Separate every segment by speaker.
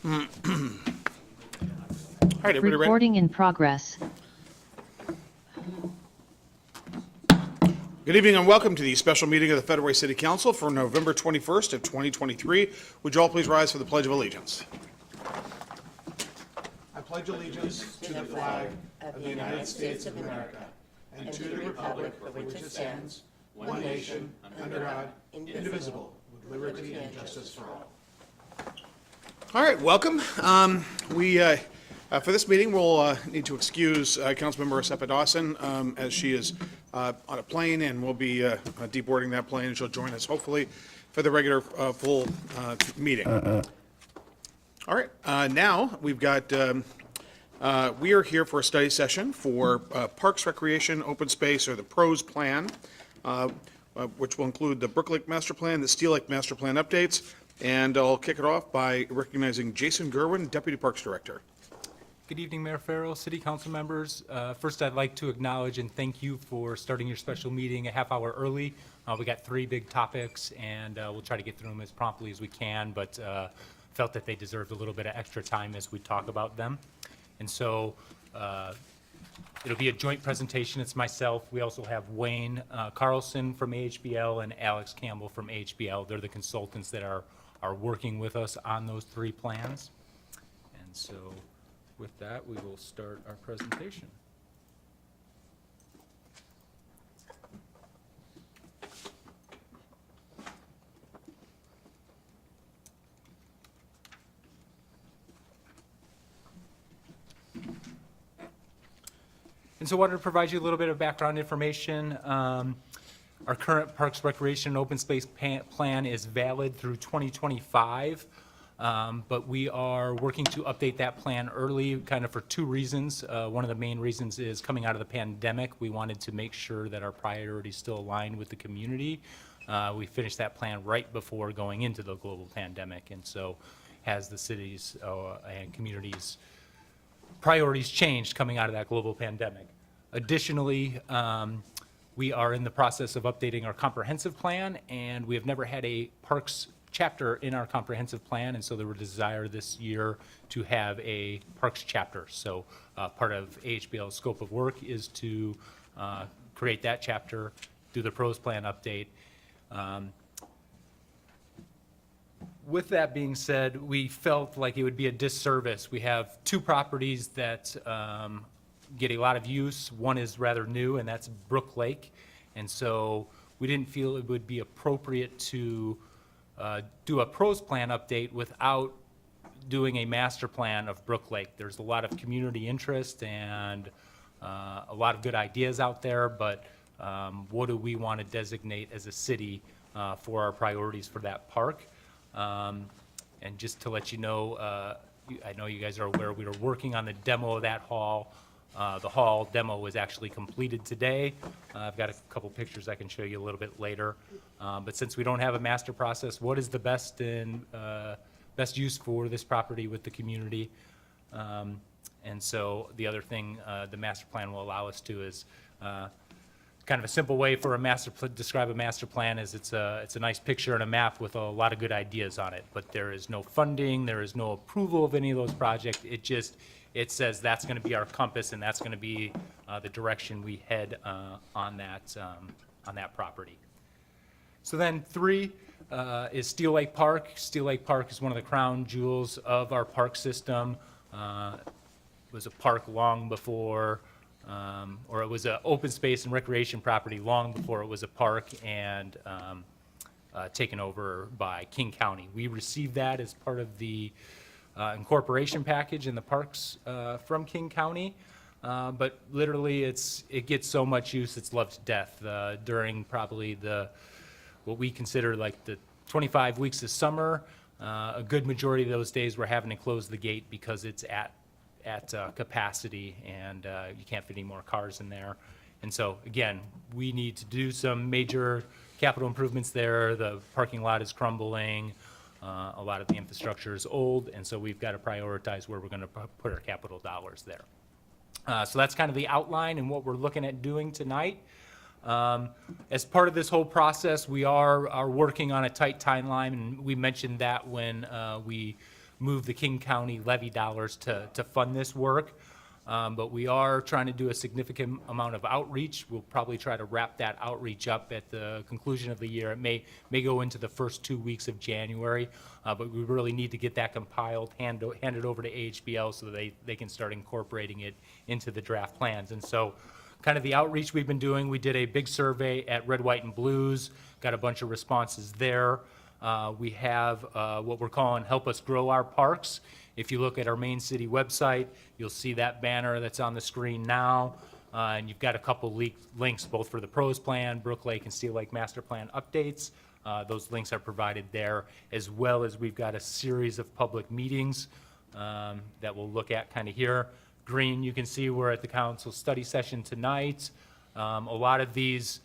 Speaker 1: All right, everybody ready?
Speaker 2: Recording in progress.
Speaker 1: Good evening and welcome to the special meeting of the Federal Way City Council for November 21st of 2023. Would you all please rise for the Pledge of Allegiance? I pledge allegiance to the flag of the United States of America and to the republic for which it stands, one nation, under God, indivisible, with liberty and justice for all. All right, welcome. For this meeting, we'll need to excuse Councilmember Seppa Dawson as she is on a plane and we'll be deboarding that plane, and she'll join us hopefully for the regular full meeting. All right, now we've got, we are here for a study session for Parks, Recreation, Open Space, or the PROS plan, which will include the Brook Lake Master Plan, the Steel Lake Master Plan updates, and I'll kick it off by recognizing Jason Gerwin, Deputy Parks Director.
Speaker 3: Good evening, Mayor Farrell, City Council members. First, I'd like to acknowledge and thank you for starting your special meeting a half hour early. We got 3 big topics, and we'll try to get through them as promptly as we can, but felt that they deserved a little bit of extra time as we talk about them. And so it'll be a joint presentation. It's myself. We also have Wayne Carlson from AHBL and Alex Campbell from AHBL. They're the consultants that are working with us on those 3 plans. And so with that, we will start our presentation. And so I wanted to provide you a little bit of background information. Our current Parks, Recreation, and Open Space plan is valid through 2025, but we are working to update that plan early, kind of for 2 reasons. One of the main reasons is coming out of the pandemic, we wanted to make sure that our priorities still align with the community. We finished that plan right before going into the global pandemic, and so has the cities and communities' priorities changed coming out of that global pandemic. Additionally, we are in the process of updating our comprehensive plan, and we have never had a parks chapter in our comprehensive plan, and so there was a desire this year to have a parks chapter. So part of AHBL's scope of work is to create that chapter, do the PROS plan update. With that being said, we felt like it would be a disservice. We have 2 properties that get a lot of use. One is rather new, and that's Brook Lake. And so we didn't feel it would be appropriate to do a PROS plan update without doing a master plan of Brook Lake. There's a lot of community interest and a lot of good ideas out there, but what do we want to designate as a city for our priorities for that park? And just to let you know, I know you guys are aware we were working on the demo of that hall. The hall demo was actually completed today. I've got a couple pictures I can show you a little bit later. But since we don't have a master process, what is the best use for this property with the community? And so the other thing the master plan will allow us to is kind of a simple way for describe a master plan is it's a nice picture and a map with a lot of good ideas on it, but there is no funding, there is no approval of any of those projects. It says that's going to be our compass, and that's going to be the direction we head on that property. So then 3 is Steel Lake Park. Steel Lake Park is one of the crown jewels of our park system. It was a park long before, or it was an open space and recreation property long before it was a park and taken over by King County. We received that as part of the incorporation package in the parks from King County, but literally it gets so much use, it's loved to death during probably what we consider like the 25 weeks of summer. A good majority of those days we're having to close the gate because it's at capacity and you can't fit any more cars in there. And so again, we need to do some major capital improvements there. The parking lot is crumbling. A lot of the infrastructure is old, and so we've got to prioritize where we're going to put our capital dollars there. So that's kind of the outline and what we're looking at doing tonight. As part of this whole process, we are working on a tight timeline, and we mentioned that when we move the King County levy dollars to fund this work. But we are trying to do a significant amount of outreach. We'll probably try to wrap that outreach up at the conclusion of the year. It may go into the first 2 weeks of January, but we really need to get that compiled, hand it over to AHBL so that they can start incorporating it into the draft plans. And so kind of the outreach we've been doing, we did a big survey at Red, White, and Blues, got a bunch of responses there. We have what we're calling Help Us Grow Our Parks. If you look at our main city website, you'll see that banner that's on the screen now. And you've got a couple links both for the pros plan, Brook Lake and Steel Lake master plan updates. Those links are provided there, as well as we've got a series of public meetings that we'll look at kind of here. Green, you can see we're at the council study session tonight. A lot of these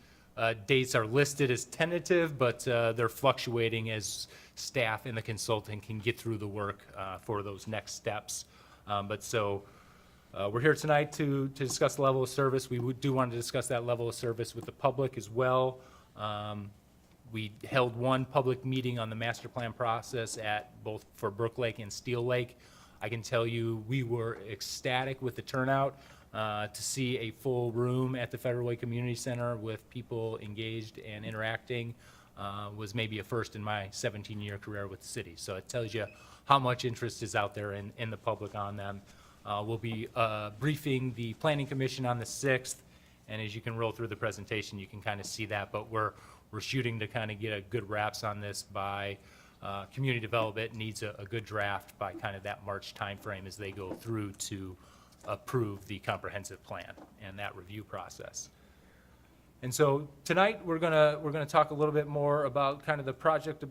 Speaker 3: dates are listed as tentative, but they're fluctuating as staff and the consultant can get through the work for those next steps. We're here tonight to discuss the level of service. We do want to discuss that level of service with the public as well. We held one public meeting on the master plan process at both for Brook Lake and Steel Lake. I can tell you we were ecstatic with the turnout. To see a full room at the Federal Way Community Center with people engaged and interacting was maybe a first in my 17-year career with the city. So it tells you how much interest is out there in the public on them. We'll be briefing the Planning Commission on the 6th, and as you can roll through the presentation, you can kind of see that, but we're shooting to kind of get a good wraps on this by community development needs a good draft by kind of that March timeframe as they go through to approve the comprehensive plan and that review process. And so tonight we're gonna talk a little bit more about kind of the project. Did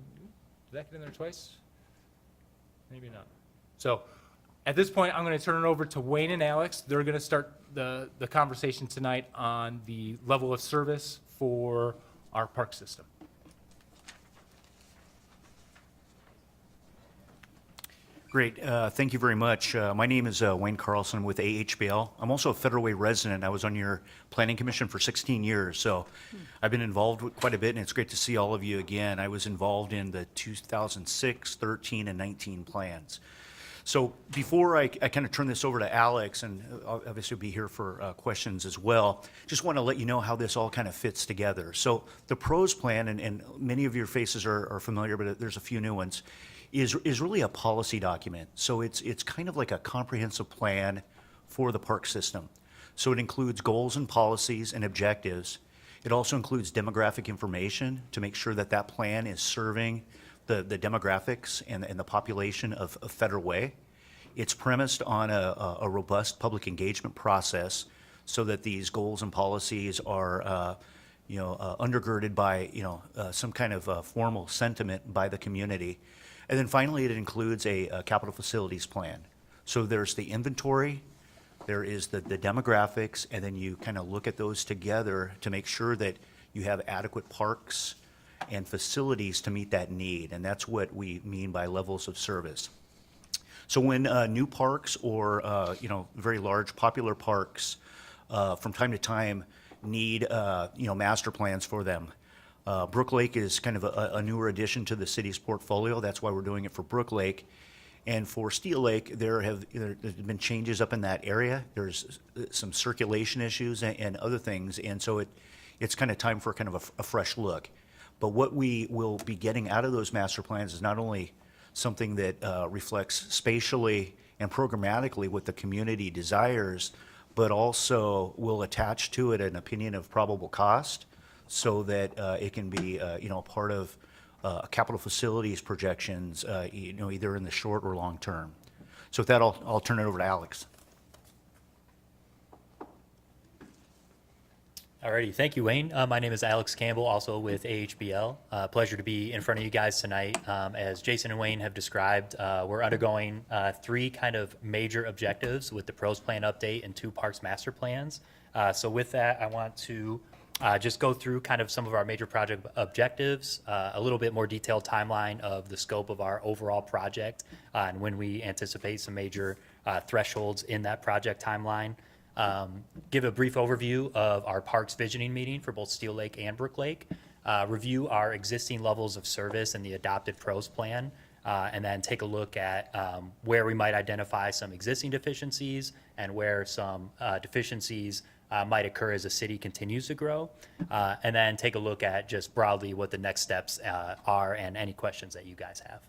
Speaker 3: that get in there twice? Maybe not. So at this point, I'm gonna turn it over to Wayne and Alex. They're gonna start the conversation tonight on the level of service for our park system.
Speaker 2: Great. Thank you very much. My name is Wayne Carlson with AHBL. I'm also a Federal Way resident. I was on your Planning Commission for 16 years, so I've been involved with quite a bit, and it's great to see all of you again. I was involved in the 2006, 13, and 19 plans. So before I kind of turn this over to Alex, and I'll obviously be here for questions as well, just want to let you know how this all kind of fits together. So the PROS plan, and many of your faces are familiar, but there's a few new ones, is really a policy document. So it's kind of like a comprehensive plan for the park system. So it includes goals and policies and objectives. It also includes demographic information to make sure that that plan is serving the demographics and the population of Federal Way. It's premised on a robust public engagement process so that these goals and policies are undergirded by some kind of formal sentiment by the community. And then finally, it includes a capital facilities plan. So there's the inventory, there is the demographics, and then you kind of look at those together to make sure that you have adequate parks and facilities to meet that need. And that's what we mean by levels of service. So when new parks or very large popular parks from time to time need master plans for them. Brook Lake is kind of a newer addition to the city's portfolio. That's why we're doing it for Brook Lake. And for Steel Lake, there's been changes up in that area. There's some circulation issues and other things. And so it's kind of time for kind of a fresh look. But what we will be getting out of those master plans is not only something that reflects spatially and programmatically what the community desires, but also will attach to it an opinion of probable cost, so that it can be, part of capital facilities projections, either in the short or long term. So with that, I'll turn it over to Alex.
Speaker 4: Alrighty, thank you, Wayne. My name is Alex Campbell, also with AHBL. Pleasure to be in front of you guys tonight. As Jason and Wayne have described, we're undergoing 3 kind of major objectives with the PROS plan update and 2 parks master plans. So with that, I want to just go through kind of some of our major project objectives, a little bit more detailed timeline of the scope of our overall project, and when we anticipate some major thresholds in that project timeline. Give a brief overview of our parks visioning meeting for both Steel Lake and Brook Lake, review our existing levels of service and the adopted PROS plan, and then take a look at where we might identify some existing deficiencies and where some deficiencies might occur as the city continues to grow, and then take a look at just broadly what the next steps are and any questions that you guys have.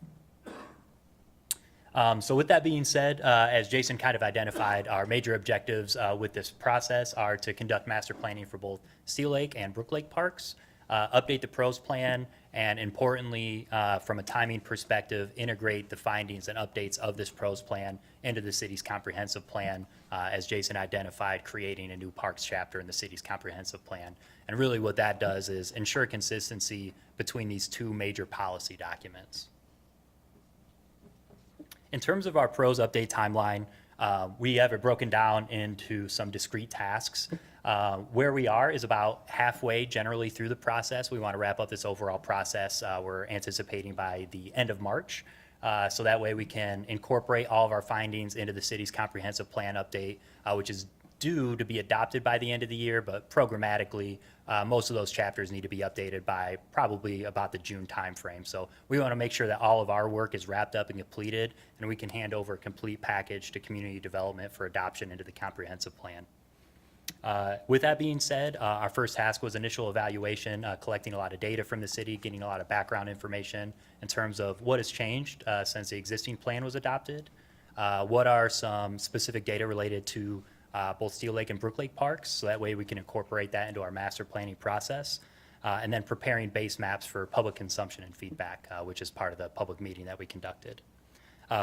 Speaker 4: So with that being said, as Jason kind of identified, our major objectives with this process are to conduct master planning for both Steel Lake and Brook Lake parks, update the pros plan, and importantly, from a timing perspective, integrate the findings and updates of this pros plan into the city's comprehensive plan, as Jason identified, creating a new parks chapter in the city's comprehensive plan. And really what that does is ensure consistency between these two major policy documents. In terms of our pros update timeline, we have it broken down into some discrete tasks. Where we are is about halfway generally through the process. We want to wrap up this overall process. We're anticipating by the end of March. So that way we can incorporate all of our findings into the city's comprehensive plan update, which is due to be adopted by the end of the year, but programmatically, most of those chapters need to be updated by probably about the June timeframe. So we want to make sure that all of our work is wrapped up and completed, and we can hand over a complete package to community development for adoption into the comprehensive plan. With that being said, our first task was initial evaluation, collecting a lot of data from the city, getting a lot of background information in terms of what has changed since the existing plan was adopted, what are some specific data related to both Steel Lake and Brook Lake parks, so that way we can incorporate that into our master planning process, and then preparing base maps for public consumption and feedback, which is part of the public meeting that we conducted.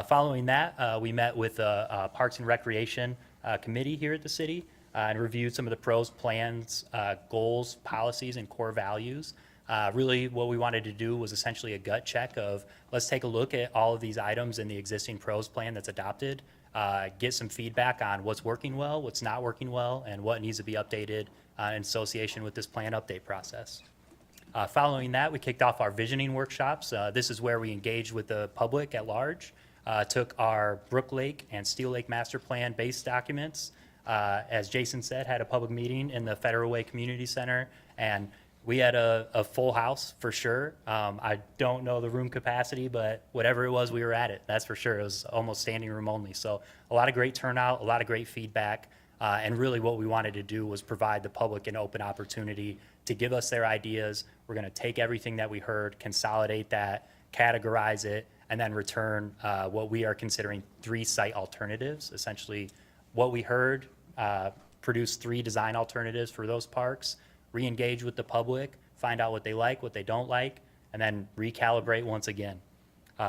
Speaker 4: Following that, we met with the Parks and Recreation Committee here at the city and reviewed some of the pros, plans, goals, policies, and core values. Really what we wanted to do was essentially a gut check of, let's take a look at all of these items in the existing pros plan that's adopted, get some feedback on what's working well, what's not working well, and what needs to be updated in association with this plan update process. Following that, we kicked off our visioning workshops. This is where we engaged with the public at large, took our Brook Lake and Steel Lake master plan base documents, as Jason said, had a public meeting in the Federal Way Community Center, and we had a full house for sure. I don't know the room capacity, but whatever it was, we were at it. That's for sure. It was almost standing room only. So a lot of great turnout, a lot of great feedback. And really what we wanted to do was provide the public an open opportunity to give us their ideas. We're going to take everything that we heard, consolidate that, categorize it, and then return what we are considering 3 site alternatives. Essentially, what we heard, produce 3 design alternatives for those parks, re-engage with the public, find out what they like, what they don't like, and then recalibrate once again.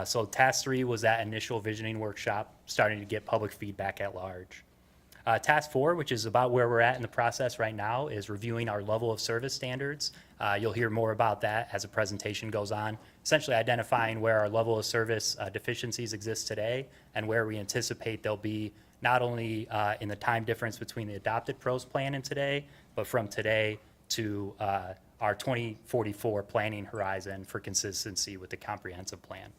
Speaker 4: So task 3 was that initial visioning workshop, starting to get public feedback at large. Task 4, which is about where we're at in the process right now, is reviewing our level of service standards. You'll hear more about that as the presentation goes on, essentially identifying where our level of service deficiencies exist today and where we anticipate they'll be not only in the time difference between the adopted pros plan and today, but from today to our 2044 planning horizon for consistency with the comprehensive plan.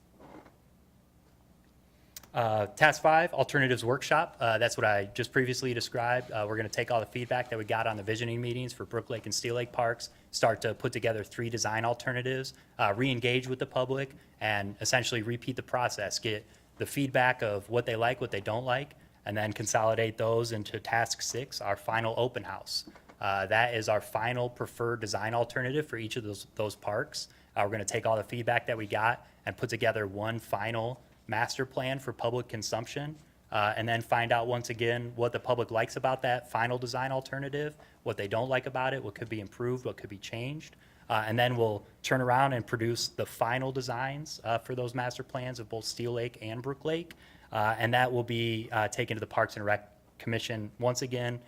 Speaker 4: Task 5, alternatives workshop. That's what I just previously described. We're going to take all the feedback that we got on the visioning meetings for Brook Lake and Steel Lake parks, start to put together 3 design alternatives, re-engage with the public, and essentially repeat the process, get the feedback of what they like, what they don't like, and then consolidate those into task 6, our final open house. That is our final preferred design alternative for each of those parks. We're going to take all the feedback that we got and put together one final master plan for public consumption, and then find out once again what the public likes about that final design alternative, what they don't like about it, what could be improved, what could be changed. And then we'll turn around and produce the final designs for those master plans of both Steel Lake and Brook Lake. And that will be taken to the Parks and Rec Commission once again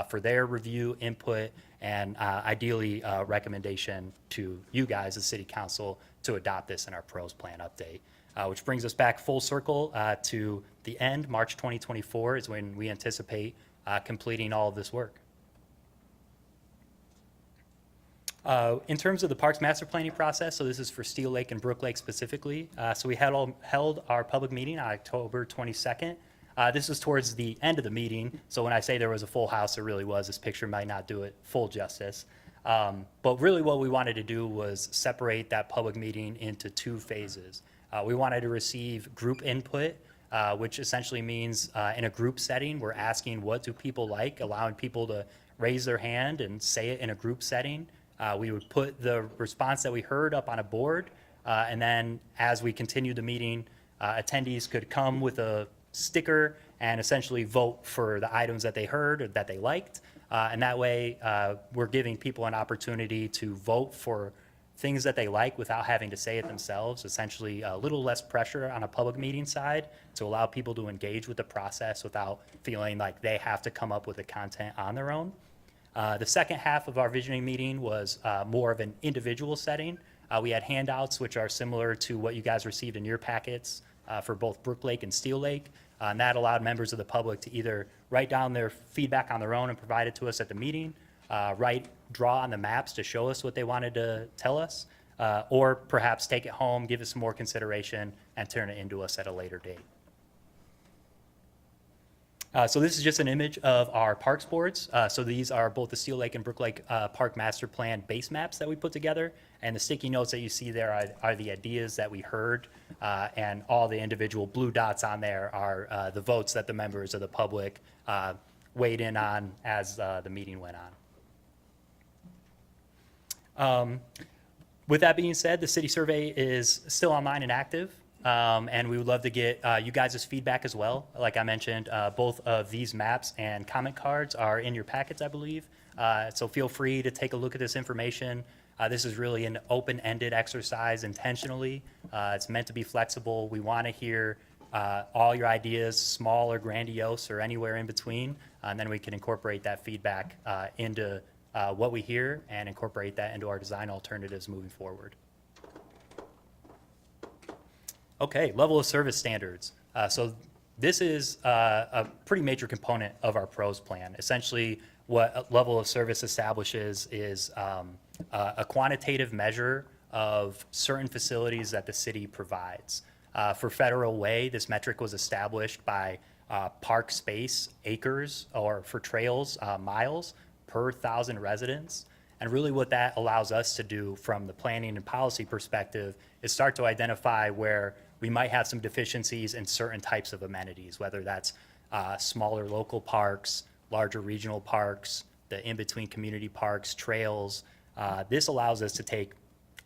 Speaker 4: for their review, input, and ideally recommendation to you guys, the City Council, to adopt this in our pros plan update. Which brings us back full circle to the end, March 2024 is when we anticipate completing all of this work. In terms of the Parks Master Planning process, so this is for Steel Lake and Brook Lake specifically. So we held our public meeting on October 22nd. This was towards the end of the meeting, so when I say there was a full house, it really was. This picture might not do it full justice. But really what we wanted to do was separate that public meeting into 2 phases. We wanted to receive group input, which essentially means in a group setting, we're asking what do people like, allowing people to raise their hand and say it in a group setting. We would put the response that we heard up on a board, and then as we continued the meeting, attendees could come with a sticker and essentially vote for the items that they heard or that they liked. And that way, we're giving people an opportunity to vote for things that they like without having to say it themselves, essentially a little less pressure on a public meeting side to allow people to engage with the process without feeling like they have to come up with the content on their own. The second half of our visioning meeting was more of an individual setting. We had handouts which are similar to what you guys received in your packets for both Brook Lake and Steel Lake. And that allowed members of the public to either write down their feedback on their own and provide it to us at the meeting, draw on the maps to show us what they wanted to tell us, or perhaps take it home, give it some more consideration, and turn it into us at a later date. So this is just an image of our parks boards. So these are both the Steel Lake and Brook Lake Park Master Plan base maps that we put together. And the sticky notes that you see there are the ideas that we heard. And all the individual blue dots on there are the votes that the members of the public weighed in on as the meeting went on. With that being said, the city survey is still online and active. And we would love to get you guys' feedback as well. Like I mentioned, both of these maps and comment cards are in your packets, I believe. So feel free to take a look at this information. This is really an open-ended exercise intentionally. It's meant to be flexible. We want to hear all your ideas, small or grandiose or anywhere in between, and then we can incorporate that feedback into what we hear and incorporate that into our design alternatives moving forward. Okay, level of service standards. So this is a pretty major component of our PROS plan. Essentially, what a level of service establishes is a quantitative measure of certain facilities that the city provides. For Federal Way, this metric was established by park space acres, or for trails, miles per 1,000 residents. And really what that allows us to do from the planning and policy perspective is start to identify where we might have some deficiencies in certain types of amenities, whether that's smaller local parks, larger regional parks, the in-between community parks, trails. This allows us to take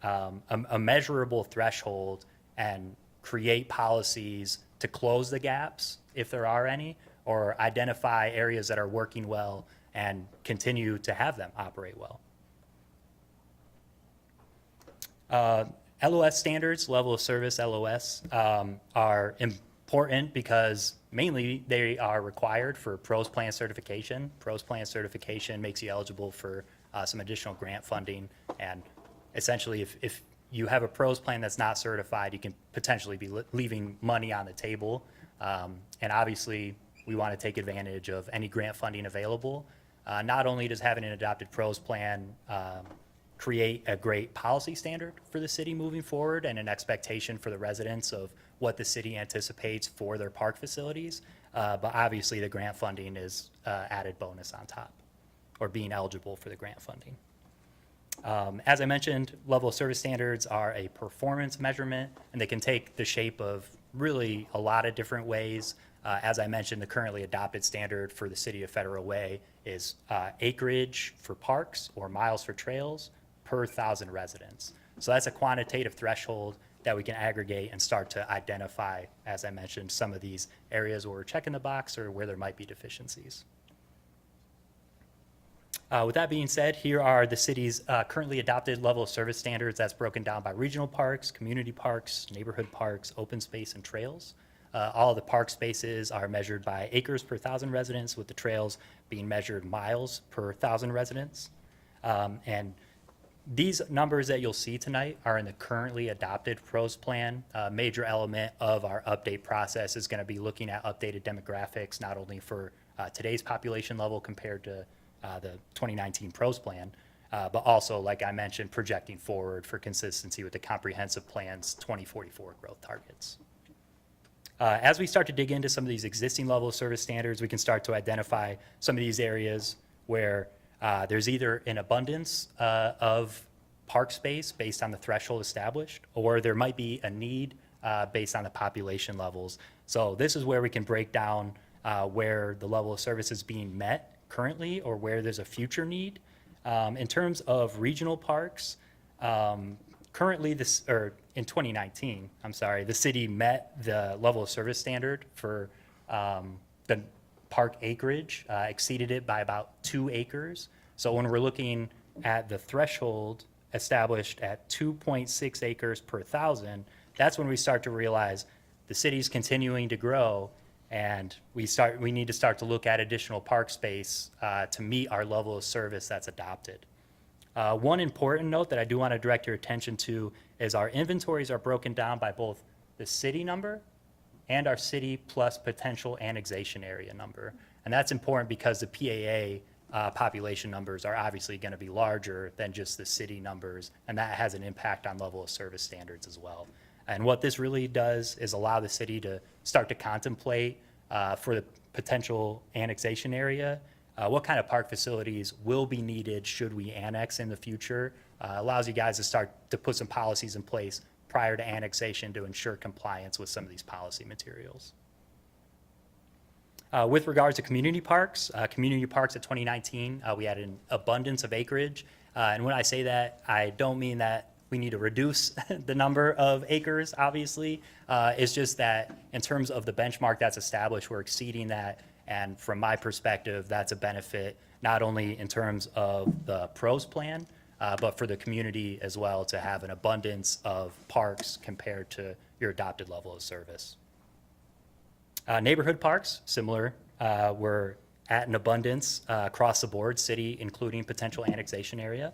Speaker 4: a measurable threshold and create policies to close the gaps, if there are any, or identify areas that are working well and continue to have them operate well. LOS standards, level of service, LOS, are important because mainly they are required for PROS plan certification. PROS plan certification makes you eligible for some additional grant funding. And essentially, if you have a PROS plan that's not certified, you can potentially be leaving money on the table. And obviously, we want to take advantage of any grant funding available. Not only does having an adopted PROS plan create a great policy standard for the city moving forward and an expectation for the residents of what the city anticipates for their park facilities, but obviously the grant funding is added bonus on top, or being eligible for the grant funding. As I mentioned, level of service standards are a performance measurement, and they can take the shape of really a lot of different ways. As I mentioned, the currently adopted standard for the city of Federal Way is acreage for parks or miles for trails per 1,000 residents. So that's a quantitative threshold that we can aggregate and start to identify, as I mentioned, some of these areas where we're checking the box or where there might be deficiencies. With that being said, here are the city's currently adopted level of service standards that's broken down by regional parks, community parks, neighborhood parks, open space, and trails. All of the park spaces are measured by acres per 1,000 residents, with the trails being measured miles per 1,000 residents. And these numbers that you'll see tonight are in the currently adopted PROS plan. A major element of our update process is going to be looking at updated demographics, not only for today's population level compared to the 2019 PROS plan, but also, like I mentioned, projecting forward for consistency with the comprehensive plan's 2044 growth targets. As we start to dig into some of these existing level of service standards, we can start to identify some of these areas where there's either an abundance of park space based on the threshold established, or there might be a need based on the population levels. So this is where we can break down where the level of service is being met currently or where there's a future need. In terms of regional parks, currently in 2019, I'm sorry, the city met the level of service standard for the park acreage, exceeded it by about 2 acres. So when we're looking at the threshold established at 2.6 acres per thousand, that's when we start to realize the city's continuing to grow, and we need to start to look at additional park space to meet our level of service that's adopted. One important note that I do want to direct your attention to is our inventories are broken down by both the city number and our city plus potential annexation area number. And that's important because the PAA population numbers are obviously going to be larger than just the city numbers, and that has an impact on level of service standards as well. And what this really does is allow the city to start to contemplate for the potential annexation area, what kind of park facilities will be needed should we annex in the future. Allows you guys to start to put some policies in place prior to annexation to ensure compliance with some of these policy materials. With regards to community parks at 2019, we had an abundance of acreage. And when I say that, I don't mean that we need to reduce the number of acres, obviously. It's just that in terms of the benchmark that's established, we're exceeding that. And from my perspective, that's a benefit, not only in terms of the pros plan, but for the community as well, to have an abundance of parks compared to your adopted level of service. Neighborhood parks, similar. We're at an abundance across the board, city including potential annexation area.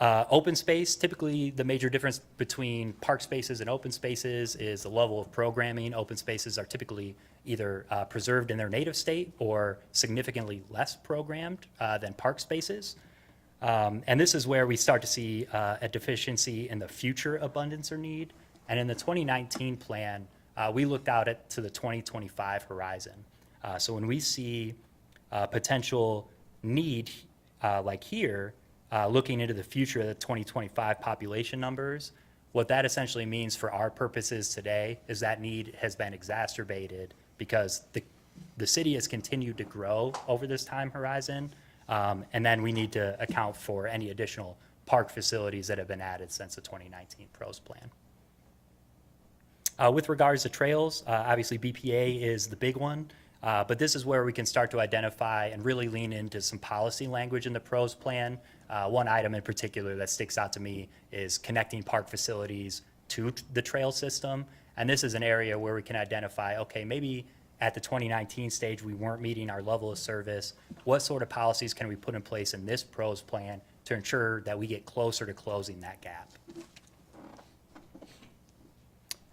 Speaker 4: Open space, typically the major difference between park spaces and open spaces is the level of programming. Open spaces are typically either preserved in their native state or significantly less programmed than park spaces. And this is where we start to see a deficiency in the future abundance or need. And in the 2019 plan, we looked out to the 2025 horizon. So when we see potential need like here, looking into the future of the 2025 population numbers, what that essentially means for our purposes today is that need has been exacerbated because the city has continued to grow over this time horizon. And then we need to account for any additional park facilities that have been added since the 2019 PROS plan. With regards to trails, obviously BPA is the big one, but this is where we can start to identify and really lean into some policy language in the PROS plan. One item in particular that sticks out to me is connecting park facilities to the trail system. And this is an area where we can identify, okay, maybe at the 2019 stage we weren't meeting our level of service. What sort of policies can we put in place in this PROS plan to ensure that we get closer to closing that gap?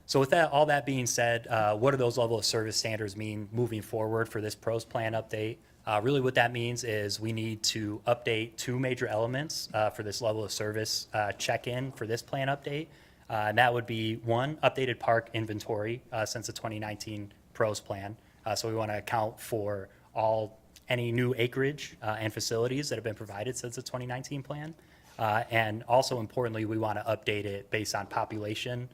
Speaker 4: So with that, all that being said, what do those level of service standards mean moving forward for this PROS plan update? Really what that means is we need to update 2 major elements for this level of service check-in for this plan update. And that would be 1, updated park inventory since the 2019 PROS plan. So we want to account for any new acreage and facilities that have been provided since the 2019 plan. And also importantly, we want to update it based on population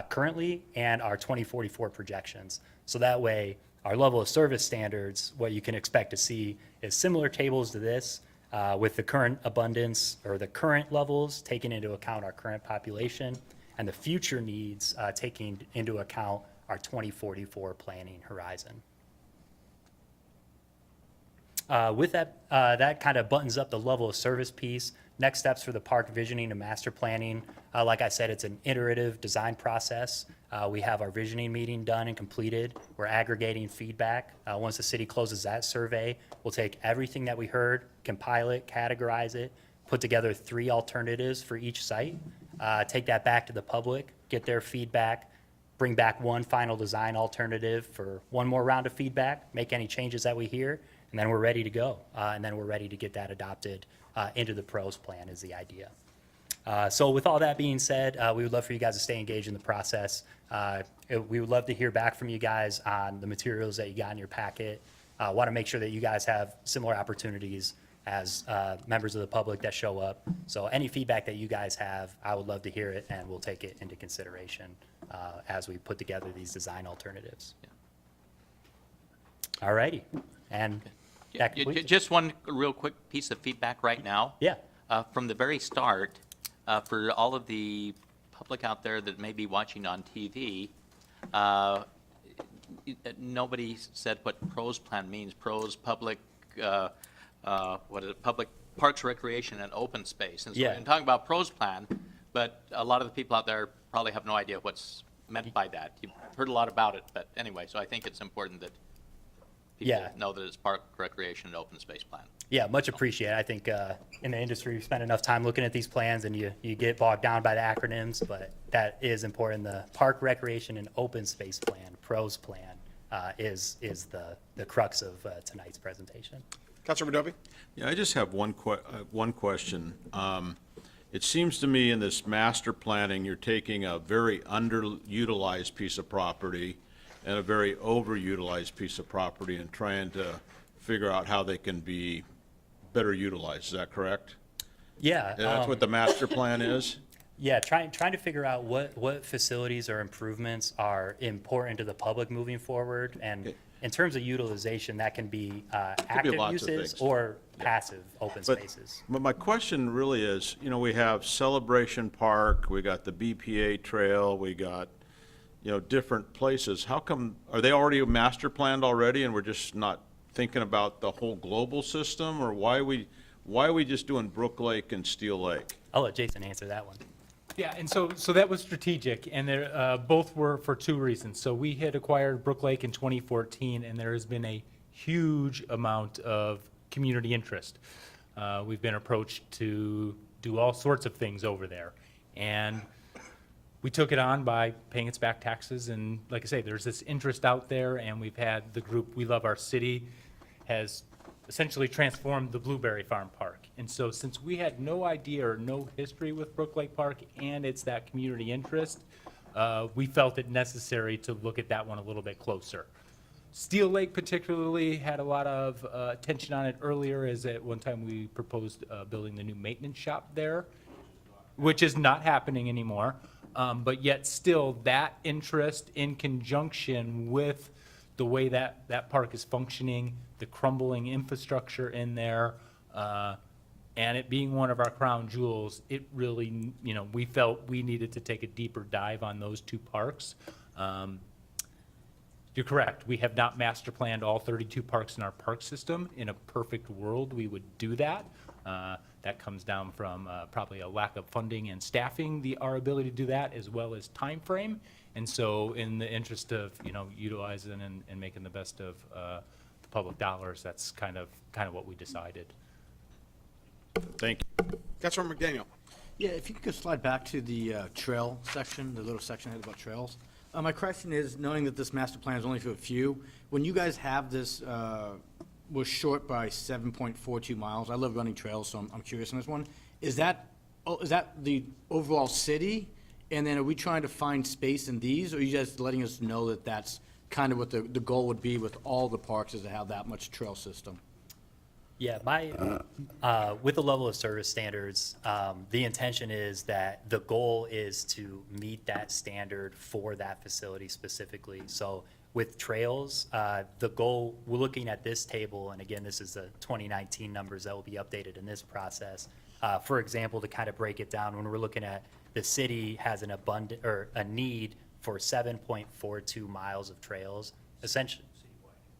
Speaker 4: currently and our 2044 projections. So that way, our level of service standards, what you can expect to see is similar tables to this with the current abundance or the current levels taking into account our current population and the future needs taking into account our 2044 planning horizon. With that, that kind of buttons up the level of service piece. Next steps for the park visioning and master planning. Like I said, it's an iterative design process. We have our visioning meeting done and completed. We're aggregating feedback. Once the city closes that survey, we'll take everything that we heard, compile it, categorize it, put together 3 alternatives for each site, take that back to the public, get their feedback, bring back 1 final design alternative for 1 more round of feedback, make any changes that we hear, and then we're ready to go. And then we're ready to get that adopted into the PROS plan is the idea. So with all that being said, we would love for you guys to stay engaged in the process. We would love to hear back from you guys on the materials that you got in your packet. Want to make sure that you guys have similar opportunities as members of the public that show up. So any feedback that you guys have, I would love to hear it, and we'll take it into consideration as we put together these design alternatives. All righty, and that completes it.
Speaker 5: Just one real quick piece of feedback right now.
Speaker 4: Yeah.
Speaker 5: From the very start, for all of the public out there that may be watching on TV, nobody said what PROS plan means. PROS, public, what is it, public parks, recreation, and open space. And so
Speaker 4: Yeah.
Speaker 5: I'm talking about PROS plan, but a lot of the people out there probably have no idea what's meant by that. You've heard a lot about it, but anyway, so I think it's important that people
Speaker 4: Yeah.
Speaker 5: know that it's park, recreation, and open space plan.
Speaker 4: Yeah, much appreciated. I think in the industry, we spend enough time looking at these plans and you get bogged down by the acronyms, but that is important. The Park Recreation and Open Space Plan, PROS plan, is the crux of tonight's presentation.
Speaker 1: Councilor Badovy?
Speaker 6: Yeah, I just have one question. It seems to me in this master planning, you're taking a very underutilized piece of property and a very overutilized piece of property and trying to figure out how they can be better utilized. Is that correct?
Speaker 4: Yeah.
Speaker 6: That's what the master plan is?
Speaker 4: Yeah, trying to figure out what facilities or improvements are important to the public moving forward. And
Speaker 6: Okay.
Speaker 4: in terms of utilization, that can be
Speaker 6: be
Speaker 4: active
Speaker 6: lots of
Speaker 4: uses
Speaker 6: things.
Speaker 4: or passive open
Speaker 6: But-
Speaker 4: spaces.
Speaker 6: But my question really is, we have Celebration Park, we got the BPA Trail, we got, different places. How come, are they already master planned already and we're just not thinking about the whole global system? Or why are we just doing Brook Lake and Steel Lake?
Speaker 4: I'll let Jason answer that one.
Speaker 3: Yeah, and so that was strategic, and there, both were for two reasons. So we had acquired Brook Lake in 2014, and there has been a huge amount of community interest. We've been approached to do all sorts of things over there. And we took it on by paying its back taxes, and like I say, there's this interest out there, and we've had the group We Love Our City has essentially transformed the Blueberry Farm Park. And so since we had no idea or no history with Brook Lake Park and it's that community interest, we felt it necessary to look at that one a little bit closer. Steel Lake particularly had a lot of attention on it earlier, as at one time we proposed building the new maintenance shop there, which is not happening anymore. But yet still, that interest in conjunction with the way that park is functioning, the crumbling infrastructure in there, and it being one of our crown jewels, it really, we felt we needed to take a deeper dive on those two parks. You're correct. We have not master planned all 32 parks in our park system. In a perfect world, we would do that. That comes down from probably a lack of funding and staffing, our ability to do that, as well as time frame. And so in the interest of, utilizing and making the best of the public dollars, that's kind of what we decided.
Speaker 6: Thank you.
Speaker 1: Councilor McDaniel?
Speaker 7: Yeah, if you could slide back to the trail section, the little section I had about trails. My question is, knowing that this master plan is only for a few, when you guys have this, was short by 7.42 miles, I love running trails, so I'm curious on this one. Is that the overall city? And then are we trying to find space in these, or are you just letting us know that that's kind of what the goal would be with all the parks, is to have that much trail system?
Speaker 4: Yeah, with the level of service standards, the intention is that the goal is to meet that standard for that facility specifically. So with trails, the goal, we're looking at this table, and again, this is the 2019 numbers that will be updated in this process. For example, to kind of break it down, when we're looking at the city has an abundant, or a need for 7.42 miles of trails, essentially.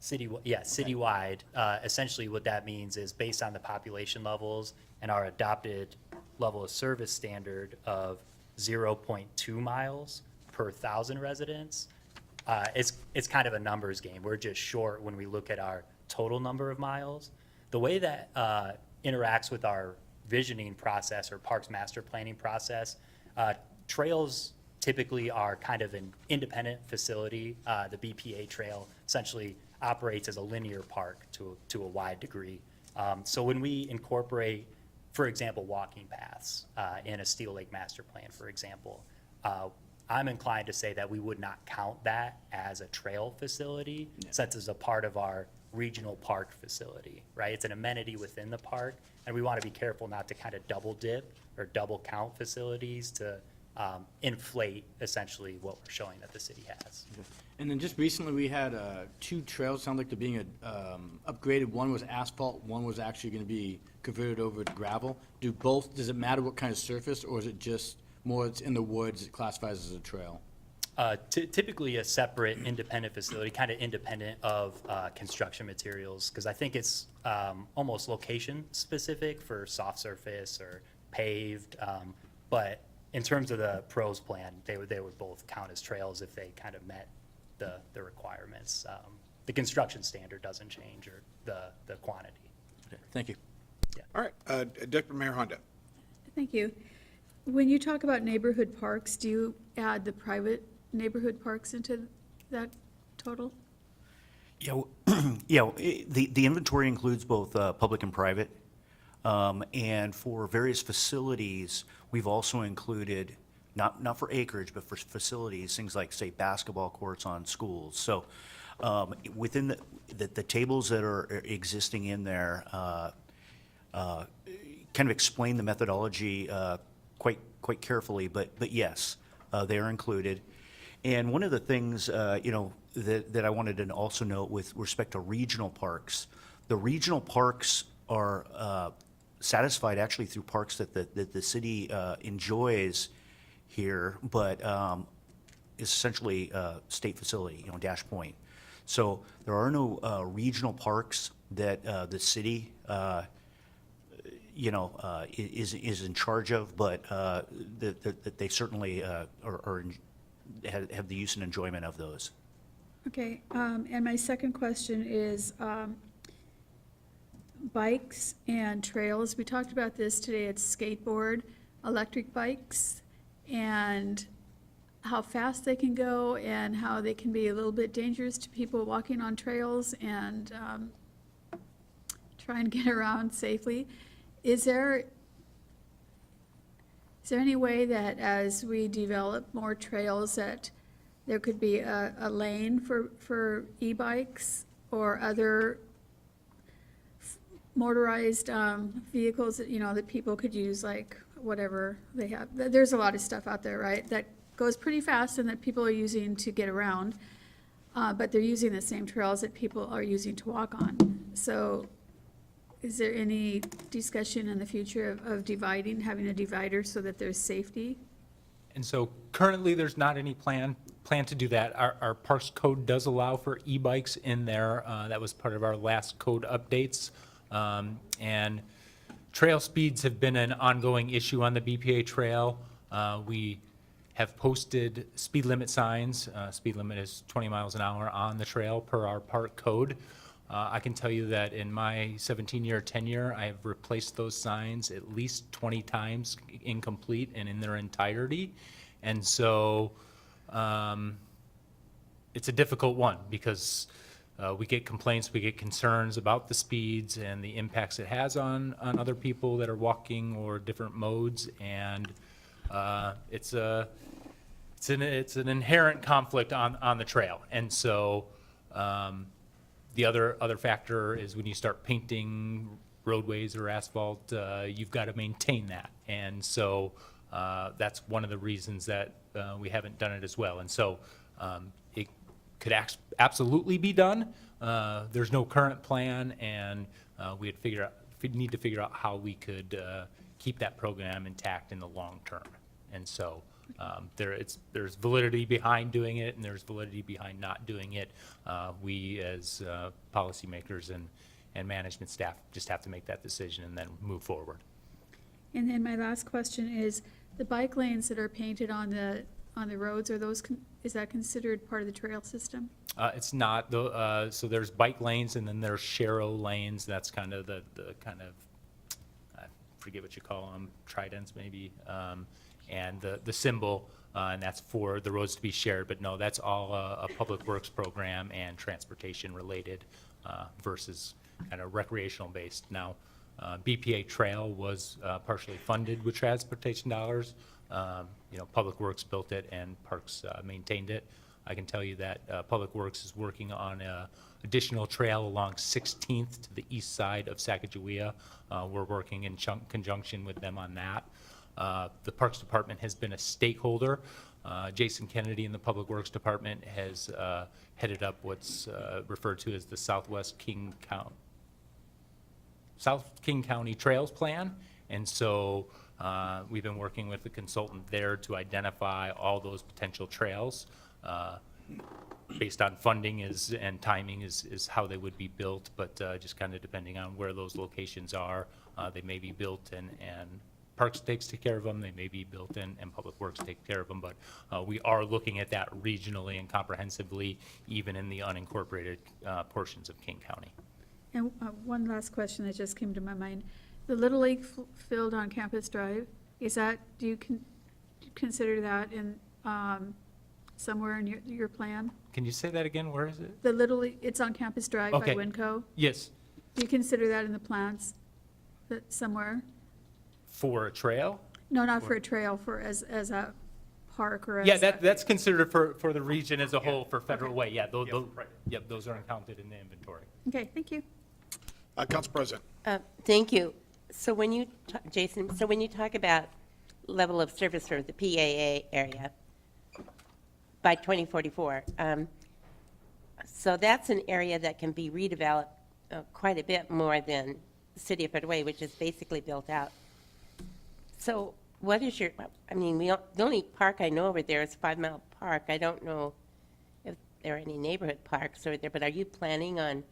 Speaker 4: Citywide. Essentially what that means is based on the population levels and our adopted level of service standard of 0.2 miles per 1,000 residents, it's kind of a numbers game. We're just short when we look at our total number of miles. The way that interacts with our visioning process or parks master planning process, trails typically are kind of an independent facility. The BPA trail essentially operates as a linear park to a wide degree. So when we incorporate, for example, walking paths in a Steel Lake master plan, for example, I'm inclined to say that we would not count that as a trail facility, since it's a part of our regional park facility, right? It's an amenity within the park, and we want to be careful not to kind of double dip or double count facilities to inflate essentially what we're showing that the city has.
Speaker 7: And then just recently, we had two trails, sound like they're being upgraded. One was asphalt, one was actually going to be converted over to gravel. Does it matter what kind of surface, or is it just more it's in the woods, it classifies as a trail?
Speaker 4: Typically a separate independent facility, kind of independent of construction materials, because I think it's almost location specific for soft surface or paved. But in terms of the pros plan, they would both count as trails if they kind of met the requirements. The construction standard doesn't change, or the quantity.
Speaker 7: Thank you.
Speaker 1: All right, Deputy Mayor Honda.
Speaker 8: Thank you. When you talk about neighborhood parks, do you add the private neighborhood parks into that total?
Speaker 2: The inventory includes both public and private. And for various facilities, we've also included, not for acreage, but for facilities, things like, say, basketball courts on schools. So within the tables that are existing in there, kind of explain the methodology quite carefully, but yes, they are included. And one of the things, that I wanted to also note with respect to regional parks, the regional parks are satisfied actually through parks that the city enjoys here, but is essentially a state facility, Dash Point. So there are no regional parks that the city is in charge of, but that they certainly have the use and enjoyment of those.
Speaker 8: Okay, and my second question is bikes and trails. We talked about this today at skateboard, electric bikes, and how fast they can go and how they can be a little bit dangerous to people walking on trails and try and get around safely. Is there any way that as we develop more trails that there could be a lane for e-bikes or other motorized vehicles that, that people could use, like whatever they have? There's a lot of stuff out there, right, that goes pretty fast and that people are using to get around, but they're using the same trails that people are using to walk on. So is there any discussion in the future of having a divider so that there's safety?
Speaker 3: And so currently, there's not any plan to do that. Our Parks Code does allow for e-bikes in there. That was part of our last code updates. And trail speeds have been an ongoing issue on the BPA trail. We have posted speed limit signs. Speed limit is 20 miles an hour on the trail per our park code. I can tell you that in my 17-year tenure, I have replaced those signs at least 20 times incomplete and in their entirety. And so it's a difficult one because we get complaints, we get concerns about the speeds and the impacts it has on other people that are walking or different modes. And it's an inherent conflict on the trail. And so the other factor is when you start painting roadways or asphalt, you've got to maintain that. And so that's one of the reasons that we haven't done it as well. And so it could absolutely be done. There's no current plan, and we need to figure out how we could keep that program intact in the long term. And so there's validity behind doing it, and there's validity behind not doing it. We as policymakers and management staff just have to make that decision and then move forward.
Speaker 8: And then my last question is, the bike lanes that are painted on the roads, is that considered part of the trail system?
Speaker 3: It's not, so there's bike lanes and then there's Sharrow lanes. That's kind of the kind of, I forget what you call them, tridents maybe. And the symbol, and that's for the roads to be shared. But no, that's all a public works program and transportation related versus kind of recreational based. Now, BPA Trail was partially funded with transportation dollars Public Works built it and Parks maintained it. I can tell you that Public Works is working on a additional trail along 16th to the east side of Sacagawea. We're working in conjunction with them on that. The Parks Department has been a stakeholder. Jason Kennedy in the Public Works Department has headed up what's referred to as the South King County Trails Plan. And so we've been working with the consultant there to identify all those potential trails. Based on funding and timing is how they would be built, but just kind of depending on where those locations are, they may be built and Parks takes care of them, they may be built and Public Works take care of them, but we are looking at that regionally and comprehensively, even in the unincorporated portions of King County.
Speaker 8: And one last question that just came to my mind. The Little League field on Campus Drive, is that, do you consider that in, somewhere in your plan?
Speaker 3: Can you say that again? Where is it?
Speaker 8: The Little League, it's on Campus Drive by
Speaker 3: Okay.
Speaker 8: Winco.
Speaker 3: Yes,
Speaker 8: Do you consider that in the plans, that somewhere?
Speaker 3: for a trail?
Speaker 8: No, not for a trail, for as a park or as.
Speaker 3: Yeah,
Speaker 8: a-
Speaker 3: that's considered for the region as a whole, for Federal
Speaker 8: Okay.
Speaker 3: Way, yeah, those,
Speaker 2: right.
Speaker 3: yep, those aren't counted in the inventory.
Speaker 8: Okay, thank you.
Speaker 1: Council President.
Speaker 9: Thank you. So when you, Jason, so when you talk about level of service for the PAA area by 2044, so that's an area that can be redeveloped quite a bit more than the city of Federal Way, which is basically built out. So what is your, I mean, the only park I know over there is 5 Mile Park. I don't know if there are any neighborhood parks over there, but are you planning on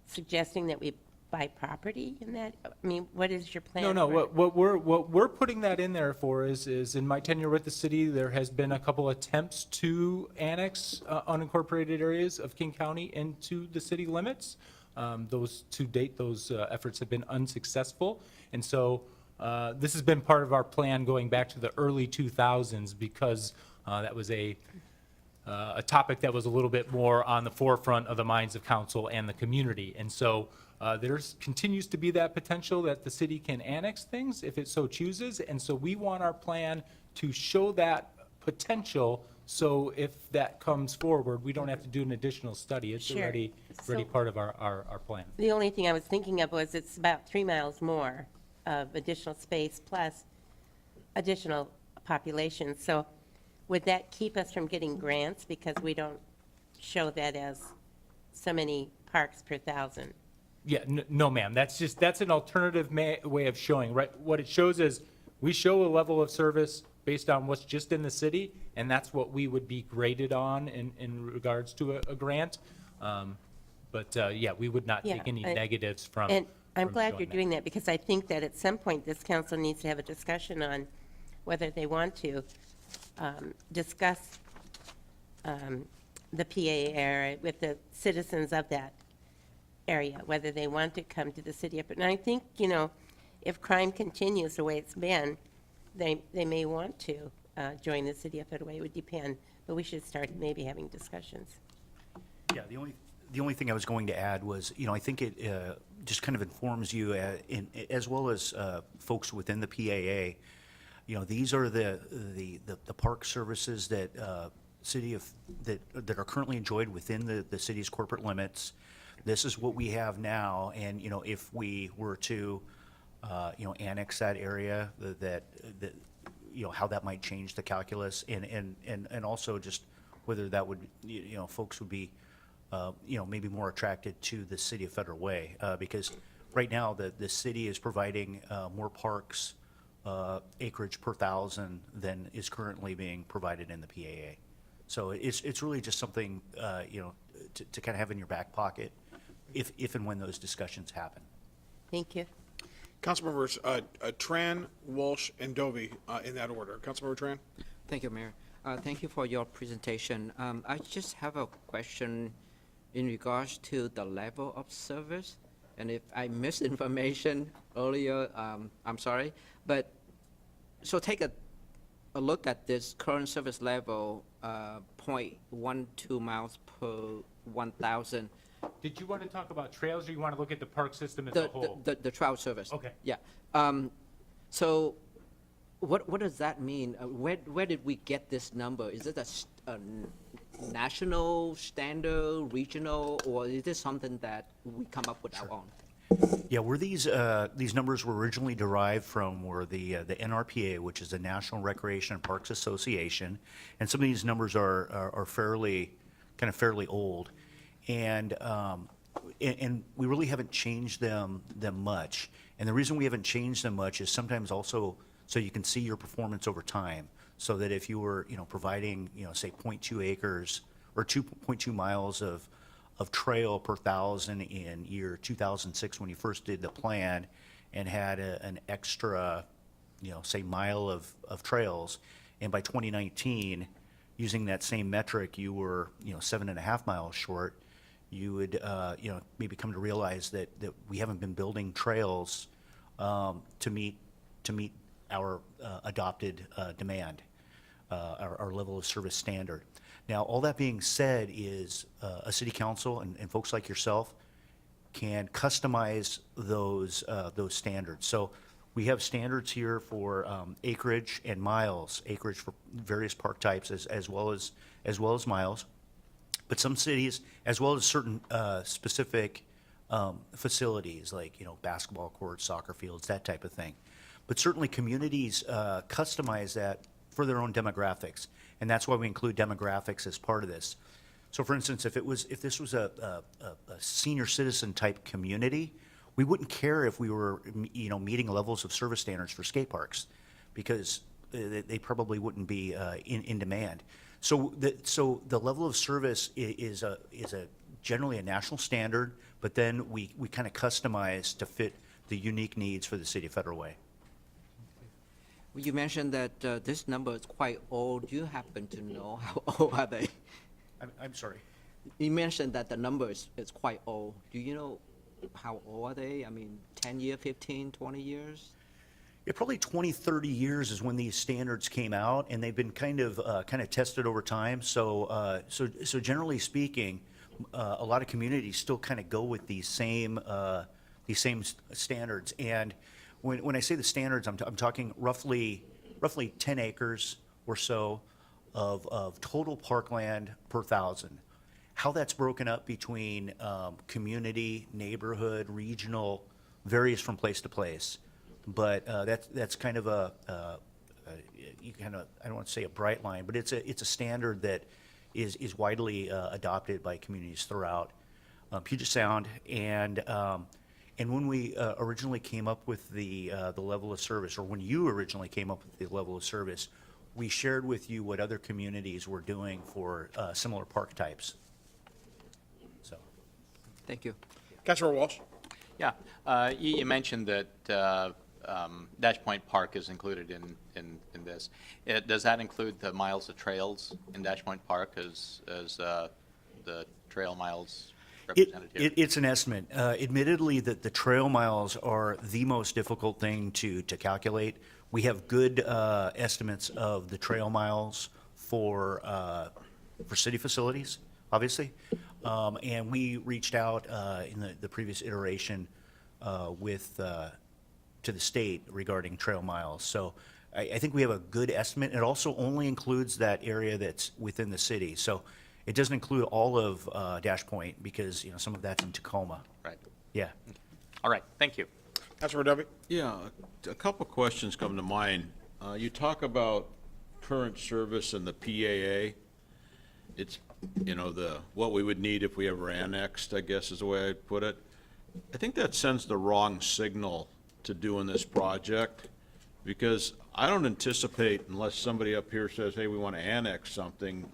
Speaker 9: suggesting that we buy property in that? I mean, what is your plan?
Speaker 3: No,
Speaker 9: for-
Speaker 3: what we're putting that in there for is in my tenure with the city, there has been a couple attempts to annex unincorporated areas of King County into the city limits. Those, to date, those efforts have been unsuccessful. And so this has been part of our plan going back to the early 2000s because that was a topic that was a little bit more on the forefront of the minds of council and the community. And so there's continues to be that potential that the city can annex things if it so chooses. And so we want our plan to show that potential. So if that comes forward, we don't have to do an additional study. It's
Speaker 9: Sure.
Speaker 3: already
Speaker 9: So-
Speaker 3: part of our plan.
Speaker 9: The only thing I was thinking of was it's about 3 miles more of additional space plus additional population. So would that keep us from getting grants because we don't show that as so many parks per thousand?
Speaker 3: Yeah, no, ma'am. That's an alternative way of showing, right? What it shows is we show a level of service based on what's just in the city, and that's what we would be graded on in regards to a grant. Yeah, we would not take
Speaker 9: Yeah,
Speaker 3: any negatives from.
Speaker 9: And I'm
Speaker 3: from
Speaker 9: glad
Speaker 3: showing
Speaker 9: you're
Speaker 3: that.
Speaker 9: doing that because I think that at some point this council needs to have a discussion on whether they want to discuss the PA area with the citizens of that area, whether they want to come to the city. And I think, if crime continues the way it's been, they may want to join the city of Federal Way. It would depend, but we should start maybe having discussions.
Speaker 2: Yeah, the only thing I was going to add was, I think it just kind of informs you, as well as folks within the PAA, these are the park services that that are currently enjoyed within the city's corporate limits. This is what we have now, and, if we were to, annex that area, that how that might change the calculus, and also just whether that would, folks would be, maybe more attracted to the city of Federal Way, because right now, the city is providing more parks acreage per thousand than is currently being provided in the PAA. So it's really just something, to kind of have in your back pocket if and when those discussions happen.
Speaker 9: Thank you.
Speaker 1: Councilmembers Tran, Walsh, and Dovey in that order. Councilmember Tran?
Speaker 10: Thank you, Mayor. Thank you for your presentation. I just have a question in regards to the level of service. And if I missed information earlier, I'm sorry. But, so take a look at this current service level, 0.12 miles per 1,000.
Speaker 3: Did you want to talk about trails, or you want to look at the park system as a whole?
Speaker 10: The trial service.
Speaker 3: Okay.
Speaker 10: Yeah. So What does that mean? Where did we get this number? Is it a national standard, regional, or is this something that we come up with our own?
Speaker 2: Yeah, where these numbers were originally derived from were the NRPA, which is the National Recreation and Parks Association, and some of these numbers are fairly old, and we really haven't changed them much. And the reason we haven't changed them much is sometimes also so you can see your performance over time. So that if you were providing say 0.2 acres or 2.2 miles of trail per thousand in year 2006 when you first did the plan and had an extra, say mile of trails, and by 2019, using that same metric, you were, 7.5 miles short, you would, maybe come to realize that we haven't been building trails to meet our adopted demand, our level of service standard. Now, all that being said is a city council and folks like yourself can customize those standards. So we have standards here for acreage and miles, acreage for various park types as well as miles. But some cities, as well as certain specific facilities like basketball courts, soccer fields, that type of thing. But certainly communities customize that for their own demographics. And that's why we include demographics as part of this. So for instance, if this was a senior citizen type community, we wouldn't care if we were meeting levels of service standards for skate parks, because they probably wouldn't be in demand. So the level of service is generally a national standard, but then we kind of customize to fit the unique needs for the city of Federal Way.
Speaker 10: You mentioned that this number is quite old. Do you happen to know how old are they?
Speaker 2: I'm sorry.
Speaker 10: You mentioned that the number is quite old. Do you know how old are they? I mean, 10 years, 15, 20 years?
Speaker 2: Yeah, probably 20, 30 years is when these standards came out, and they've been kind of tested over time. So generally speaking, a lot of communities still kind of go with these same standards. And when I say the standards, I'm talking roughly 10 acres or so of total parkland per thousand. How that's broken up between community, neighborhood, regional, varies from place to place. But that's kind of I don't want to say a bright line, but it's a standard that is widely adopted by communities throughout Puget Sound. And when we originally came up with the level of service, or when you originally came up with the level of service, we shared with you what other communities were doing for similar park types. So,
Speaker 10: Thank you.
Speaker 1: Councilor Walsh?
Speaker 5: Yeah, you mentioned that Dash Point Park is included in this. Does that include the miles of trails in Dash Point Park as the trail miles represented here?
Speaker 2: It's an estimate. Admittedly, that the trail miles are the most difficult thing to calculate. We have good estimates of the trail miles for city facilities, obviously. And we reached out in the previous iteration to the state regarding trail miles. So I think we have a good estimate. It also only includes that area that's within the city. So it doesn't include all of Dash Point, because some of that's in Tacoma.
Speaker 5: Right.
Speaker 2: Yeah.
Speaker 5: All right, thank you.
Speaker 1: Councilor Dubey?
Speaker 6: Yeah, a couple questions come to mind. You talk about current service and the PAA. It's, what we would need if we ever annexed, I guess is the way I'd put it. I think that sends the wrong signal to doing this project, because I don't anticipate, unless somebody up here says, hey, we want to annex something,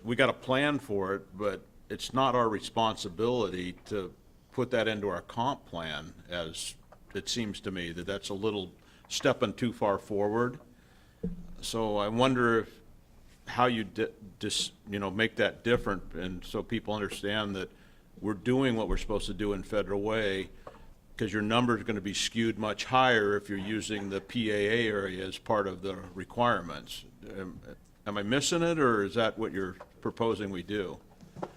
Speaker 6: we got a plan for it, but it's not our responsibility to put that into our comp plan, as it seems to me that that's a little stepping too far forward. So I wonder how you make that different, and so people understand that we're doing what we're supposed to do in Federal Way, because your number is going to be skewed much higher if you're using the PAA area as part of the requirements. Am I missing it, or is that what you're proposing we do?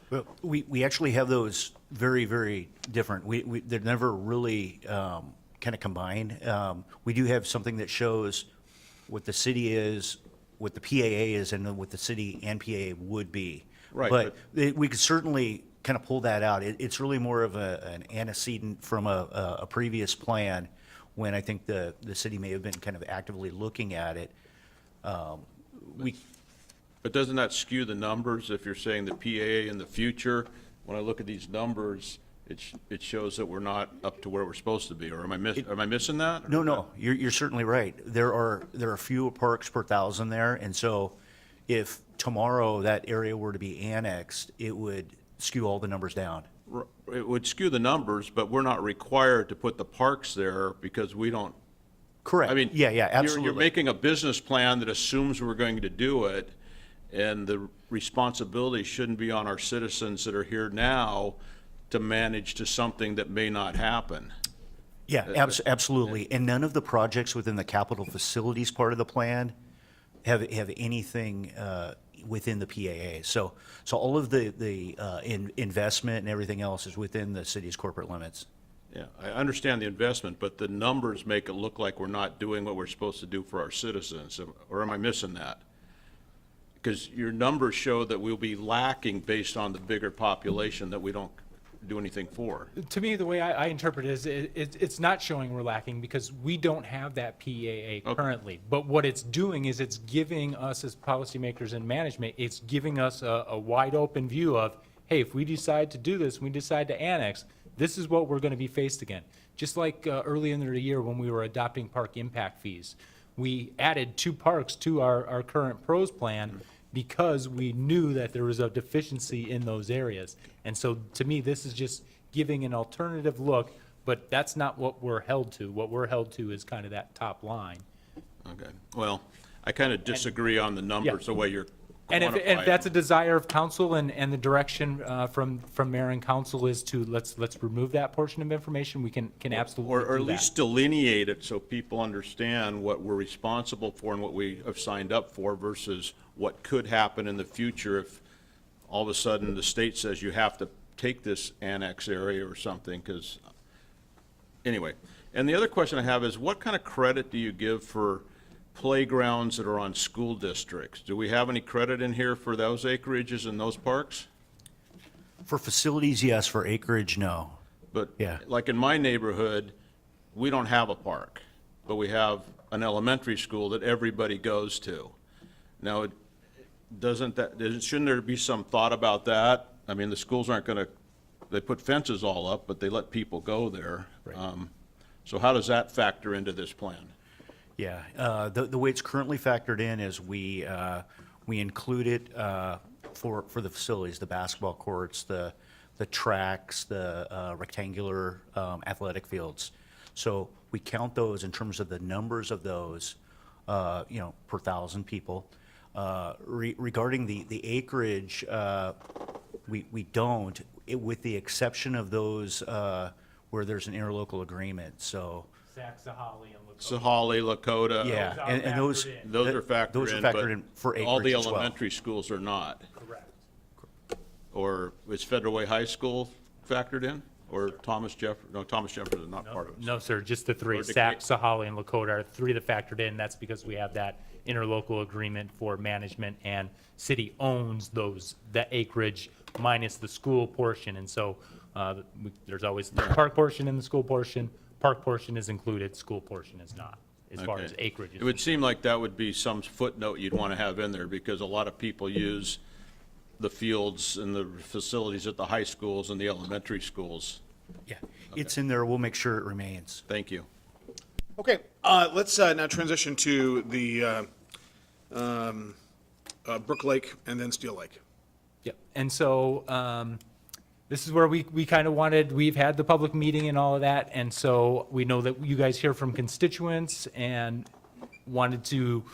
Speaker 2: Well, we actually have those very, very different. They're never really kind of combined. We do have something that shows what the city is, what the PAA is, and then what the city and PAA would be.
Speaker 6: Right,
Speaker 2: But we could certainly kind of pull that out. It's really more of an antecedent from a previous plan, when I think the city may have been kind of actively looking at it. We,
Speaker 6: But doesn't that skew the numbers if you're saying the PAA in the future? When I look at these numbers, it shows that we're not up to where we're supposed to be, or am I missing that?
Speaker 2: no, you're certainly right. There are fewer parks per thousand there, and so if tomorrow that area were to be annexed, it would skew all the numbers down.
Speaker 6: It would skew the numbers, but we're not required to put the parks there because we don't.
Speaker 2: Correct.
Speaker 6: I mean.
Speaker 2: Yeah,
Speaker 6: You're
Speaker 2: absolutely.
Speaker 6: making a business plan that assumes we're going to do it, and the responsibility shouldn't be on our citizens that are here now to manage to something that may not happen.
Speaker 2: Yeah, absolutely. And none of the projects within the capital facilities part of the plan have anything within the PAA. So all of the investment and everything else is within the city's corporate limits.
Speaker 6: Yeah, I understand the investment, but the numbers make it look like we're not doing what we're supposed to do for our citizens, or am I missing that? Because your numbers show that we'll be lacking based on the bigger population that we don't do anything for.
Speaker 3: To me, the way I interpret it is it's not showing we're lacking because we don't have that PAA currently. But what it's doing is it's giving us as policymakers and management, it's giving us a wide open view of, hey, if we decide to do this, we decide to annex, this is what we're going to be faced again. Just like early in the year when we were adopting park impact fees, we added 2 parks to our current PROS plan because we knew that there was a deficiency in those areas. And so, to me, this is just giving an alternative look, but that's not what we're held to. What we're held to is kind of that top line.
Speaker 6: Okay, well, I kind of disagree on the numbers, the way you're
Speaker 3: And if
Speaker 6: quantifying
Speaker 3: that's a
Speaker 6: them.
Speaker 3: desire of council and the direction from mayor and council is to, let's remove that portion of information, we can absolutely
Speaker 6: Or
Speaker 3: do
Speaker 6: at least delineate it so people understand what we're responsible for and what we have signed up for versus what could happen in the future if all of a sudden the state says you have to take this annex area or something, because, anyway. And the other question I have is, what kind of credit do you give for playgrounds that are on school districts? Do we have any credit in here for those acreages in those parks?
Speaker 2: For facilities, yes. For acreage, no.
Speaker 6: But
Speaker 2: Yeah.
Speaker 6: like in my neighborhood, we don't have a park, but we have an elementary school that everybody goes to. Now, shouldn't there be some thought about that? I mean, the schools aren't gonna, they put fences all up, but they let people go there. So how does that factor into this plan?
Speaker 2: Yeah, the way it's currently factored in is we include it for the facilities, the basketball courts, the tracks, the rectangular athletic fields. So we count those in terms of the numbers of those, per 1,000 people. Regarding the acreage, we don't, with the exception of those where there's an interlocal agreement, so.
Speaker 3: Saxaholi and
Speaker 6: Sahali, Lakota.
Speaker 2: Yeah,
Speaker 3: are
Speaker 2: and those.
Speaker 3: factored in.
Speaker 6: Those are factored in.
Speaker 2: Those are factored in for
Speaker 6: but all the
Speaker 2: acreage as well.
Speaker 6: elementary schools are not.
Speaker 3: Correct.
Speaker 6: Or is Federal Way High School factored in? Or Thomas Jefferson is not part of it.
Speaker 3: No, sir, just the 3.
Speaker 6: Or Decatur.
Speaker 3: Saxaholi and Lakota are 3 that factored in. That's because we have that interlocal agreement for management, and city owns that acreage minus the school portion. And so there's always the park portion and the school portion. Park portion is included, school portion is not, as far
Speaker 6: Okay.
Speaker 3: as acreage is.
Speaker 6: It would seem like that would be some footnote you'd want to have in there, because a lot of people use the fields and the facilities at the high schools and the elementary schools.
Speaker 2: Yeah, it's in there. We'll make sure it remains.
Speaker 6: Thank you.
Speaker 1: Okay, let's now transition to the Brook Lake and then Steel Lake.
Speaker 3: Yep, and so, this is where we kind of we've had the public meeting and all of that, and so we know that you guys hear from constituents and wanted to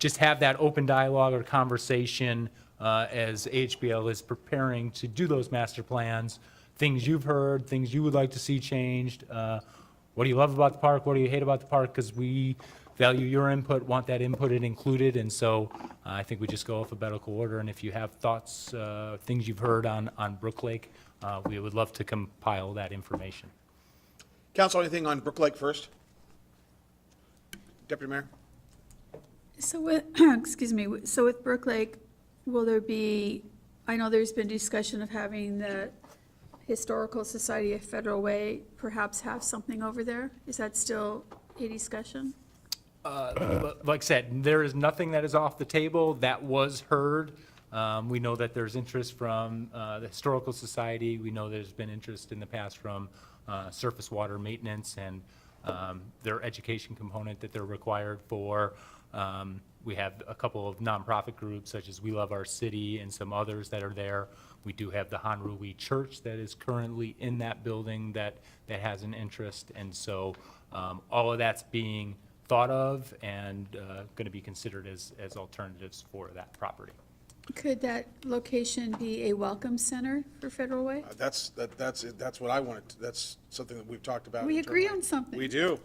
Speaker 3: just have that open dialogue or conversation as AHBL is preparing to do those master plans, things you've heard, things you would like to see changed. What do you love about the park? What do you hate about the park? Because we value your input, want that input included, and so I think we just go alphabetical order, and if you have thoughts, things you've heard on Brook Lake, we would love to compile that information.
Speaker 1: Council, anything on Brook Lake first? Deputy Mayor?
Speaker 8: So with, excuse me, so with Brook Lake, will there be, I know there's been discussion of having the Historical Society of Federal Way perhaps have something over there? Is that still a discussion?
Speaker 3: Like I said, there is nothing that is off the table. That was heard. We know that there's interest from the Historical Society. We know there's been interest in the past from surface water maintenance and their education component that they're required for. We have a couple of nonprofit groups such as We Love Our City and some others that are there. We do have the Hanrui Church that is currently in that building that has an interest. And so all of that's being thought of and going to be considered as alternatives for that property.
Speaker 8: Could that location be a welcome center for Federal Way?
Speaker 1: That's what I wanted, that's something that we've talked about.
Speaker 8: We agree
Speaker 1: internally.
Speaker 8: on something.
Speaker 1: We do.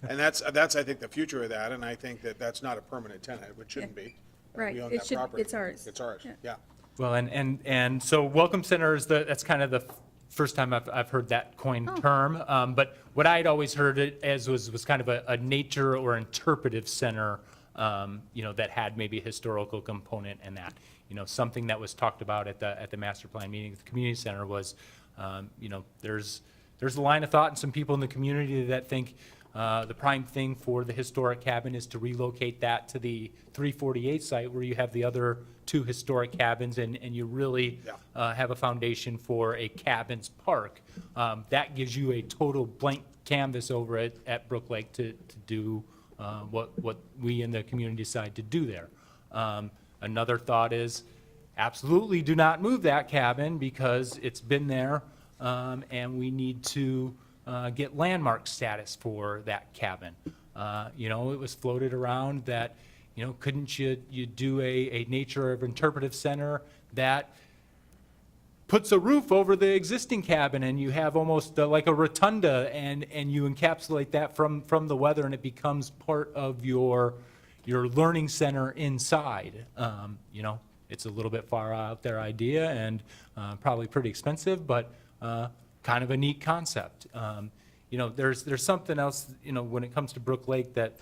Speaker 1: And that's, I think, the future of that, and I think that that's not a permanent tenant, which shouldn't be.
Speaker 8: Right,
Speaker 1: We own
Speaker 8: it
Speaker 1: that
Speaker 8: should-
Speaker 1: property.
Speaker 8: it's ours.
Speaker 1: It's ours,
Speaker 8: Yeah.
Speaker 1: yeah.
Speaker 3: Well, and so Welcome Center is that's kind of the first time I've heard that coined term. But what I'd always heard it as was kind of a nature or interpretive center, that had maybe a historical component in that. Something that was talked about at the master plan meeting at the community center was, there's a line of thought and some people in the community that think the prime thing for the historic cabin is to relocate that to the 348 site where you have the other two historic cabins and you really have a foundation for a cabins park. That gives you a total blank canvas over at Brook Lake to do what we in the community decide to do there. Another thought is absolutely do not move that cabin because it's been there and we need to get landmark status for that cabin. It was floated around that, couldn't you do a nature of interpretive center that puts a roof over the existing cabin and you have almost like a rotunda and you encapsulate that from the weather and it becomes part of your learning center inside. It's a little bit far out there idea and probably pretty expensive, but kind of a neat concept. There's something else, when it comes to Brook Lake that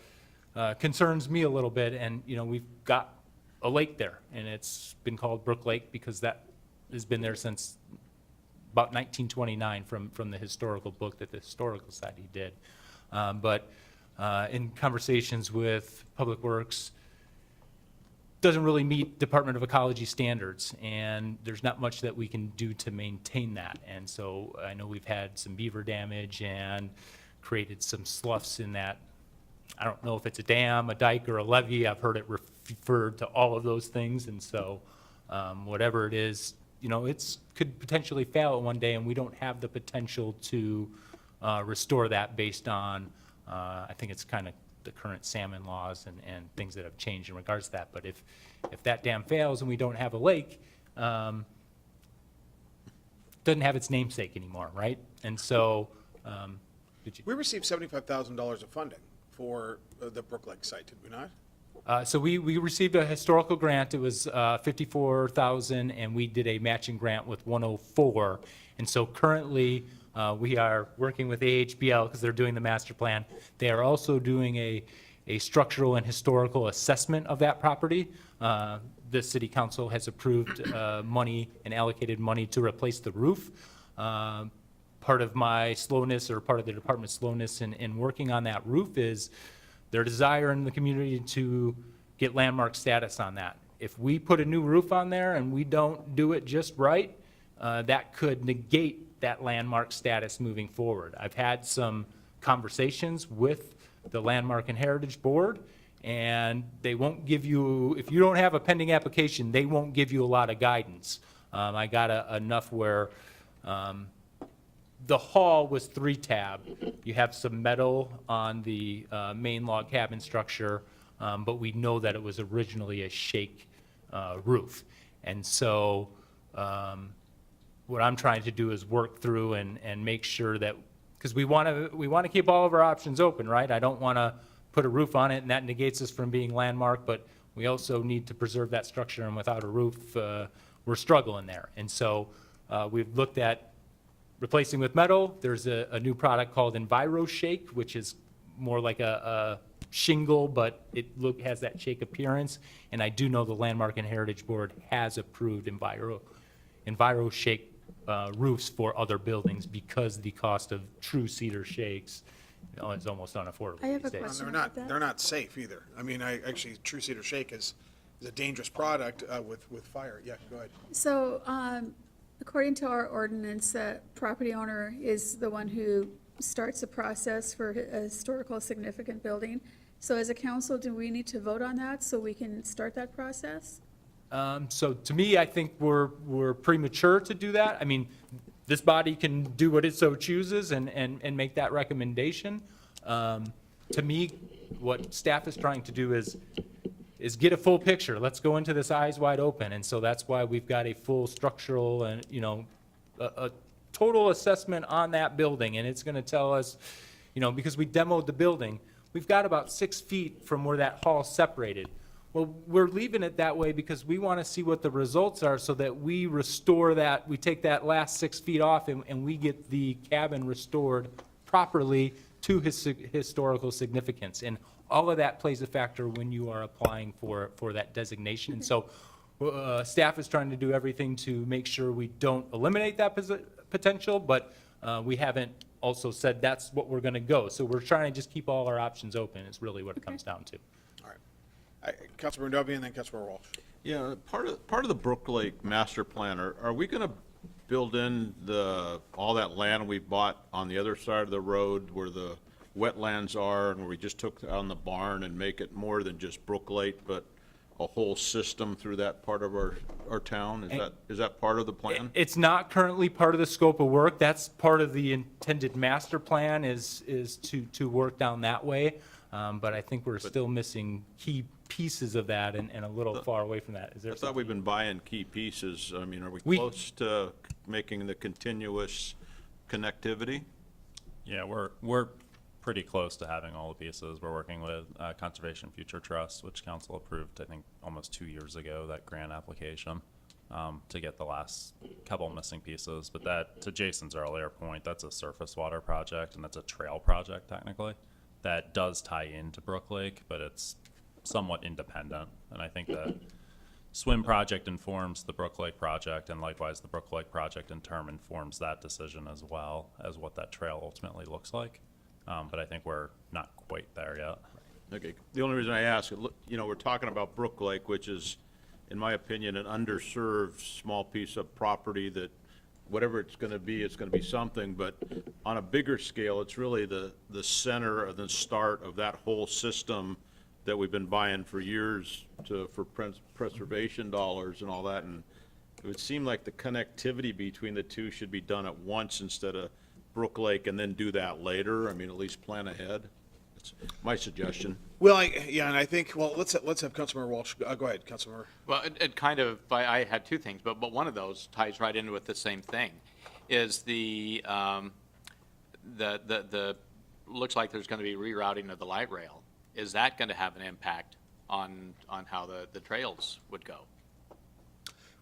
Speaker 3: concerns me a little bit, and, we've got a lake there, and it's been called Brook Lake because that has been there since about 1929 from the historical book that the Historical Society did. But in conversations with Public Works, doesn't really meet Department of Ecology standards, and there's not much that we can do to maintain that. And so I know we've had some beaver damage and created some sloughs in that. I don't know if it's a dam, a dike, or a levee. I've heard it referred to all of those things, and so whatever it is, it's could potentially fail one day, and we don't have the potential to restore that based on, I think it's kind of the current salmon laws and things that have changed in regards to that. But if that dam fails and we don't have a lake, doesn't have its namesake anymore, right? And so,
Speaker 1: We received $75,000 of funding for the Brook Lake site, did we not?
Speaker 3: So we received a historical grant. It was $54,000, and we did a matching grant with 104. And so currently, we are working with AHBL because they're doing the master plan. They are also doing a structural and historical assessment of that property. The city council has approved money and allocated money to replace the roof. Part of my slowness, or part of the department's slowness in working on that roof, is their desire in the community to get landmark status on that. If we put a new roof on there and we don't do it just right, that could negate that landmark status moving forward. I've had some conversations with the Landmark and Heritage Board, and they won't give you, if you don't have a pending application, they won't give you a lot of guidance. I got enough where the hall was 3-tab. You have some metal on the main log cabin structure, but we know that it was originally a shake roof. And so what I'm trying to do is work through and make sure that, because we want to keep all of our options open, right? I don't want to put a roof on it and that negates us from being landmarked, but we also need to preserve that structure, and without a roof, we're struggling there. And so we've looked at replacing with metal. There's a new product called EnviroShake, which is more like a shingle, but it has that shake appearance. And I do know the Landmark and Heritage Board has approved Enviro shake roofs for other buildings because the cost of true cedar shakes is almost unaffordable
Speaker 8: I have
Speaker 3: these
Speaker 8: a
Speaker 3: days.
Speaker 8: question.
Speaker 1: They're not safe either. I mean, actually, True Cedar Shake is a dangerous product with fire. Yeah, go ahead.
Speaker 8: So, according to our ordinance, the property owner is the one who starts the process for a historical significant building. So as a council, do we need to vote on that so we can start that process?
Speaker 3: So to me, I think we're premature to do that. I mean, this body can do what it so chooses and make that recommendation. To me, what staff is trying to do is get a full picture. Let's go into this eyes wide open. And so that's why we've got a full structural and, a total assessment on that building. And it's gonna tell us, because we demoed the building, we've got about 6 feet from where that hall separated. Well, we're leaving it that way because we want to see what the results are so that we restore that, we take that last 6 feet off and we get the cabin restored properly to his historical significance. And all of that plays a factor when you are applying for that designation. And so staff is trying to do everything to make sure we don't eliminate that potential, but we haven't also said that's what we're going to go. So we're trying to just keep all our options open is really what it comes down to.
Speaker 1: All right. Councilmember Dovey and then Councilmember Walsh.
Speaker 6: Yeah, part of the Brook Lake master plan, are we gonna build in all that land we bought on the other side of the road where the wetlands are and where we just took down the barn and make it more than just Brook Lake, but a whole system through that part of our town? Is that part of the plan?
Speaker 3: It's not currently part of the scope of work. That's part of the intended master plan is to work down that way. But I think we're still missing key pieces of that and a little far away from that. Is there
Speaker 6: I thought we've been buying key pieces. I mean, are we
Speaker 3: We-
Speaker 6: close to making the continuous connectivity?
Speaker 11: Yeah, we're pretty close to having all the pieces. We're working with Conservation Future Trust, which council approved, I think, almost 2 years ago, that grant application, to get the last couple missing pieces. But that, to Jason's earlier point, that's a surface water project, and that's a trail project technically. That does tie into Brook Lake, but it's somewhat independent. And I think that swim project informs the Brook Lake project, and likewise, the Brook Lake project in turn informs that decision as well as what that trail ultimately looks like. But I think we're not quite there yet.
Speaker 6: Okay, the only reason I ask, we're talking about Brook Lake, which is, in my opinion, an underserved small piece of property that, whatever it's gonna be something, but on a bigger scale, it's really the center of the start of that whole system that we've been buying for years for preservation dollars and all that, and it would seem like the connectivity between the two should be done at once instead of Brook Lake and then do that later. I mean, at least plan ahead. It's my suggestion.
Speaker 1: Well, and I think, let's have Councilmember Walsh, go ahead, Councilmember.
Speaker 5: Well, it kind of, I had two things, but one of those ties right in with the same thing, is the looks like there's going to be rerouting of the light rail. Is that going to have an impact on how the trails would go?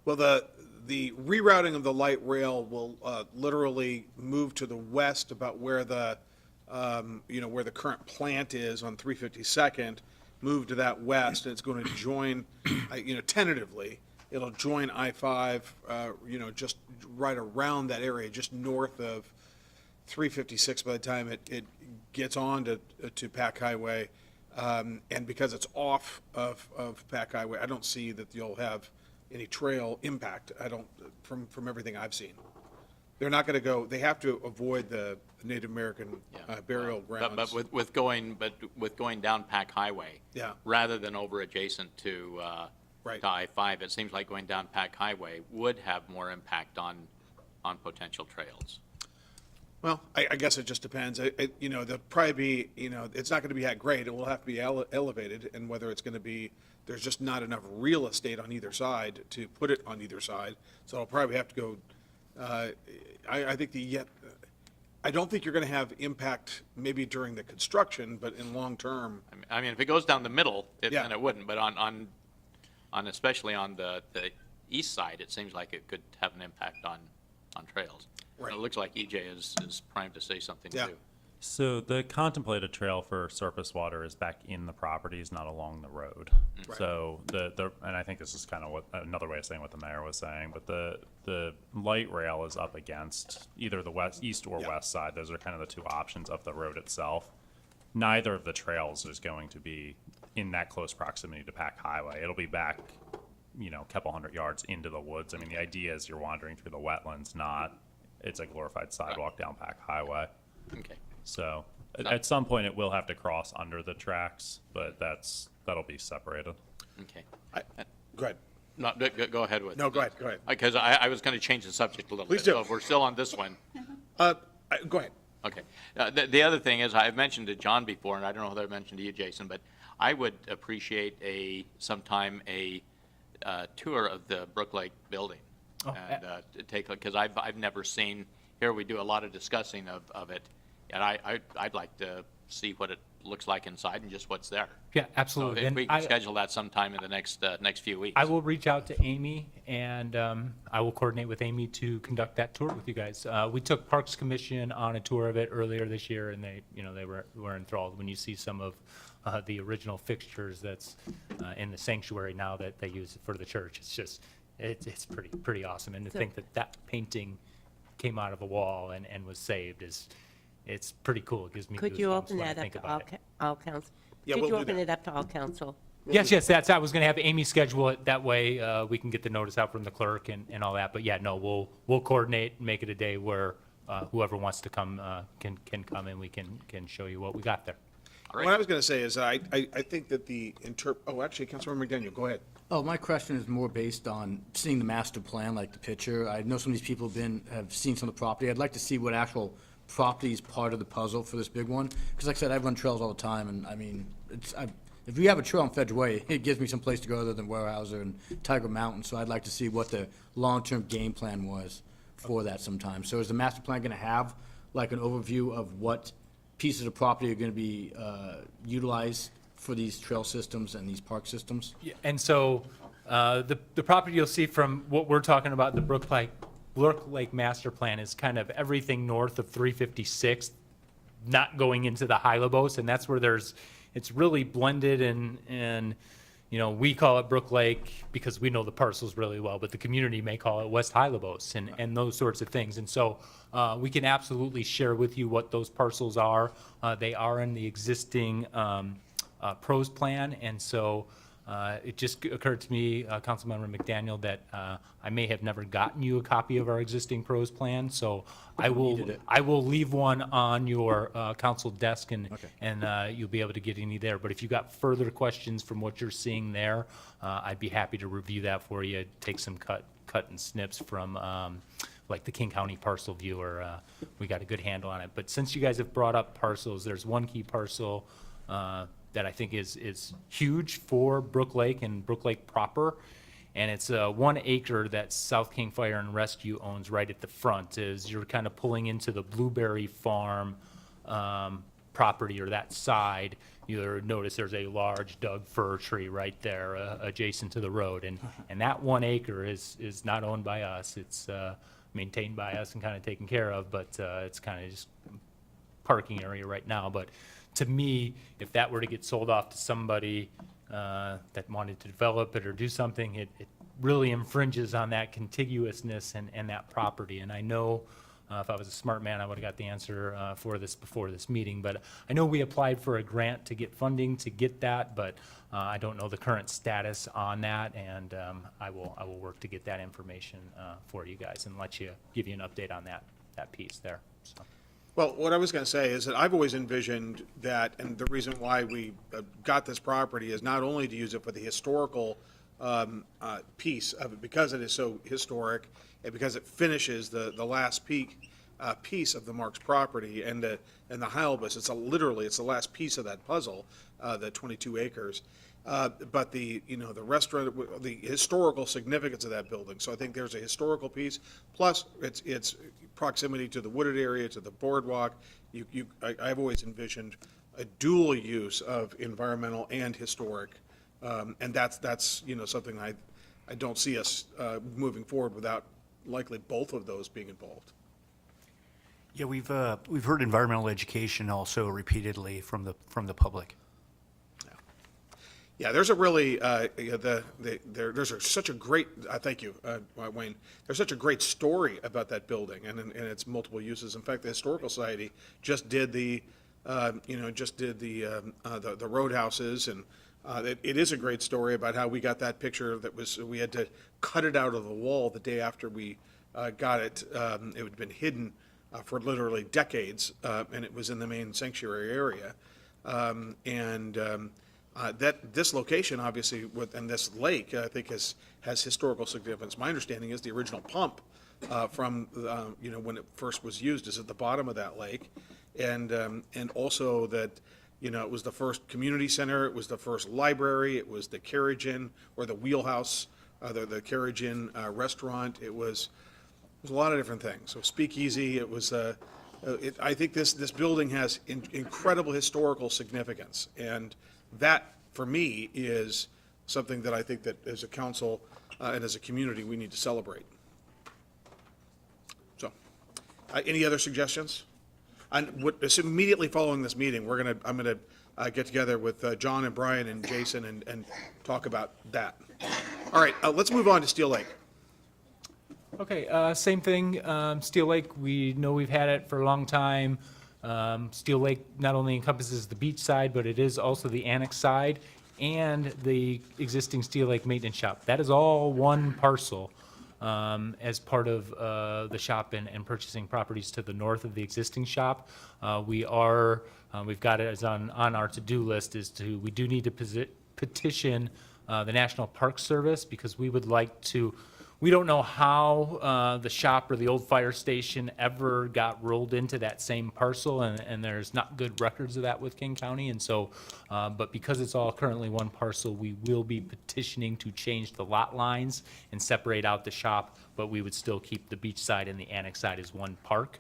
Speaker 1: Well, the rerouting of the light rail will literally move to the west about where where the current plant is on 352nd, move to that west, and it's going to join, tentatively, it'll join I-5, just right around that area, just north of 356 by the time it gets on to Pack Highway. And because it's off of Pack Highway, I don't see that you'll have any trail impact. I don't, from everything I've seen. They're not going to go, they have to avoid the Native American burial grounds.
Speaker 5: But with going down Pack Highway.
Speaker 1: Yeah.
Speaker 5: Rather than over adjacent to
Speaker 1: Right.
Speaker 5: to I-5, it seems like going down Pack Highway would have more impact on potential trails.
Speaker 1: Well, I guess it just depends. There'll probably be, it's not going to be that great. It will have to be elevated, and whether it's going to be, there's just not enough real estate on either side to put it on either side. So it'll probably have to go, I think I don't think you're going to have impact maybe during the construction, but in long term.
Speaker 5: I mean, if it goes down the middle,
Speaker 1: Yeah.
Speaker 5: then it wouldn't, but on especially on the east side, it seems like it could have an impact on trails.
Speaker 1: Right.
Speaker 5: It looks like EJ is primed to say something
Speaker 1: Yeah.
Speaker 5: too.
Speaker 11: So the contemplated trail for surface water is back in the properties, not along the road. So and I think this is kind of what, another way of saying what the mayor was saying, but the light rail is up against either the east or west side. Those are kind of the two options of the road itself. Neither of the trails is going to be in that close proximity to Pack Highway. It'll be back, a couple hundred yards into the woods. I mean, the idea is you're wandering through the wetlands, not it's a glorified sidewalk down Pack Highway.
Speaker 5: Okay.
Speaker 11: So at some point, it will have to cross under the tracks, but that'll be separated.
Speaker 5: Okay.
Speaker 1: Go ahead.
Speaker 5: No, go ahead with.
Speaker 1: No, go ahead, go ahead.
Speaker 5: Because I was going to change the subject a little
Speaker 1: Please
Speaker 5: bit.
Speaker 1: do.
Speaker 5: So if we're still on this one.
Speaker 1: Go ahead.
Speaker 5: Okay. The other thing is, I've mentioned to John before, and I don't know whether I mentioned to you, Jason, but I would appreciate sometime a tour of the Brook Lake building. And to take, because I've never seen, here we do a lot of discussing of it, and I'd like to see what it looks like inside and just what's there.
Speaker 3: Yeah,
Speaker 5: So
Speaker 3: absolutely.
Speaker 5: if
Speaker 3: And
Speaker 5: we can schedule that sometime in the next few weeks.
Speaker 3: I will reach out to Amy, and I will coordinate with Amy to conduct that tour with you guys. We took Parks Commission on a tour of it earlier this year, and they were enthralled when you see some of the original fixtures that's in the sanctuary now that they use for the church. It's just, it's pretty awesome. And to think that painting came out of a wall and was saved it's pretty cool. It gives me
Speaker 9: Could you
Speaker 3: goosebumps
Speaker 9: open
Speaker 3: when I
Speaker 9: that up
Speaker 3: think
Speaker 9: to
Speaker 3: about it.
Speaker 9: all council?
Speaker 1: Yeah,
Speaker 9: Could
Speaker 1: we'll
Speaker 9: you
Speaker 1: do
Speaker 9: open
Speaker 1: that.
Speaker 9: it up to all council?
Speaker 3: Yes, I was going to have Amy schedule it. That way, we can get the notice out from the clerk and all that. But yeah, no, we'll coordinate and make it a day where whoever wants to come can come and we can show you what we got there.
Speaker 5: All right.
Speaker 1: What I was going to say is I think that actually, Councilmember McDaniel, go ahead.
Speaker 7: Oh, my question is more based on seeing the master plan, like the picture. I know some of these people have seen some of the property. I'd like to see what actual property is part of the puzzle for this big one. Because like I said, I run trails all the time, and I mean, if we have a trail on Fedge Way, it gives me some place to go other than Weyerhaeuser and Tiger Mountain. So I'd like to see what the long-term game plan was for that sometime. So is the master plan going to have like an overview of what pieces of property are going to be utilized for these trail systems and these park systems?
Speaker 3: Yeah, and so the property you'll see from what we're talking about, the Brook Lake Master Plan, is kind of everything north of 356, not going into the High Lobos, and that's where it's really blended and we call it Brook Lake because we know the parcels really well, but the community may call it West High Lobos and those sorts of things. And so we can absolutely share with you what those parcels are. They are in the existing pros plan, and so it just occurred to me, Councilmember McDaniel, that I may have never gotten you a copy of our existing pros plan, so I will leave one on your council desk, and you'll be able to get any there. But if you got further questions from what you're seeing there, I'd be happy to review that for you, take some cut and snips from like the King County parcel viewer. We got a good handle on it. But since you guys have brought up parcels, there's one key parcel that I think is huge for Brook Lake and Brook Lake proper. And it's 1 acre that South King Fire and Rescue owns right at the front. As you're kind of pulling into the Blueberry Farm property or that side, you'll notice there's a large Doug fir tree right there adjacent to the road. And that 1 acre is not owned by us. It's maintained by us and kind of taken care of, but it's kind of just parking area right now. But to me, if that were to get sold off to somebody that wanted to develop it or do something, it really infringes on that contiguousness and that property. And I know if I was a smart man, I would have got the answer for this before this meeting. But I know we applied for a grant to get funding to get that, but I don't know the current status on that. And I will work to get that information for you guys and give you an update on that piece there. So.
Speaker 1: Well, what I was going to say is that I've always envisioned that, and the reason why we got this property is not only to use it for the historical piece of it, because it is so historic, and because it finishes the last piece of the Marks property and the Hylbus. It's the last piece of that puzzle, the 22 acres. But the restaurant, the historical significance of that building. So I think there's a historical piece, plus its proximity to the wooded area, to the boardwalk. I've always envisioned a dual use of environmental and historic, and that's something I don't see us moving forward without likely both of those being involved.
Speaker 2: Yeah, we've heard environmental education also repeatedly from the public.
Speaker 1: Yeah, there's a really, there's such a great, thank you, Wayne. There's such a great story about that building and its multiple uses. In fact, the Historical Society just did the roadhouses, and it is a great story about how we got that picture we had to cut it out of the wall the day after we got it. It had been hidden for literally decades, and it was in the main sanctuary area. That this location, obviously, and this lake, I think, has historical significance. My understanding is the original pump from when it first was used is at the bottom of that lake, and also that it was the first community center, it was the first library, it was the Carriage Inn or the Wheelhouse, the Carriage Inn restaurant. It was a lot of different things. So speakeasy. It was. I think this building has incredible historical significance, and that, for me, is something that I think that as a council and as a community, we need to celebrate. So, any other suggestions? And immediately following this meeting, I'm gonna get together with John and Brian and Jason and talk about that. All right, let's move on to Steel Lake.
Speaker 3: Okay, same thing, Steel Lake, we know we've had it for a long time. Steel Lake not only encompasses the beach side, but it is also the annex side and the existing Steel Lake maintenance shop. That is all one parcel as part of the shop and purchasing properties to the north of the existing shop. We've got it as on our to-do list we do need to petition the National Park Service because we would like to. We don't know how the shop or the old fire station ever got rolled into that same parcel, and there's not good records of that with King County. And so, but because it's all currently one parcel, we will be petitioning to change the lot lines and separate out the shop, but we would still keep the beach side and the annex side as one park.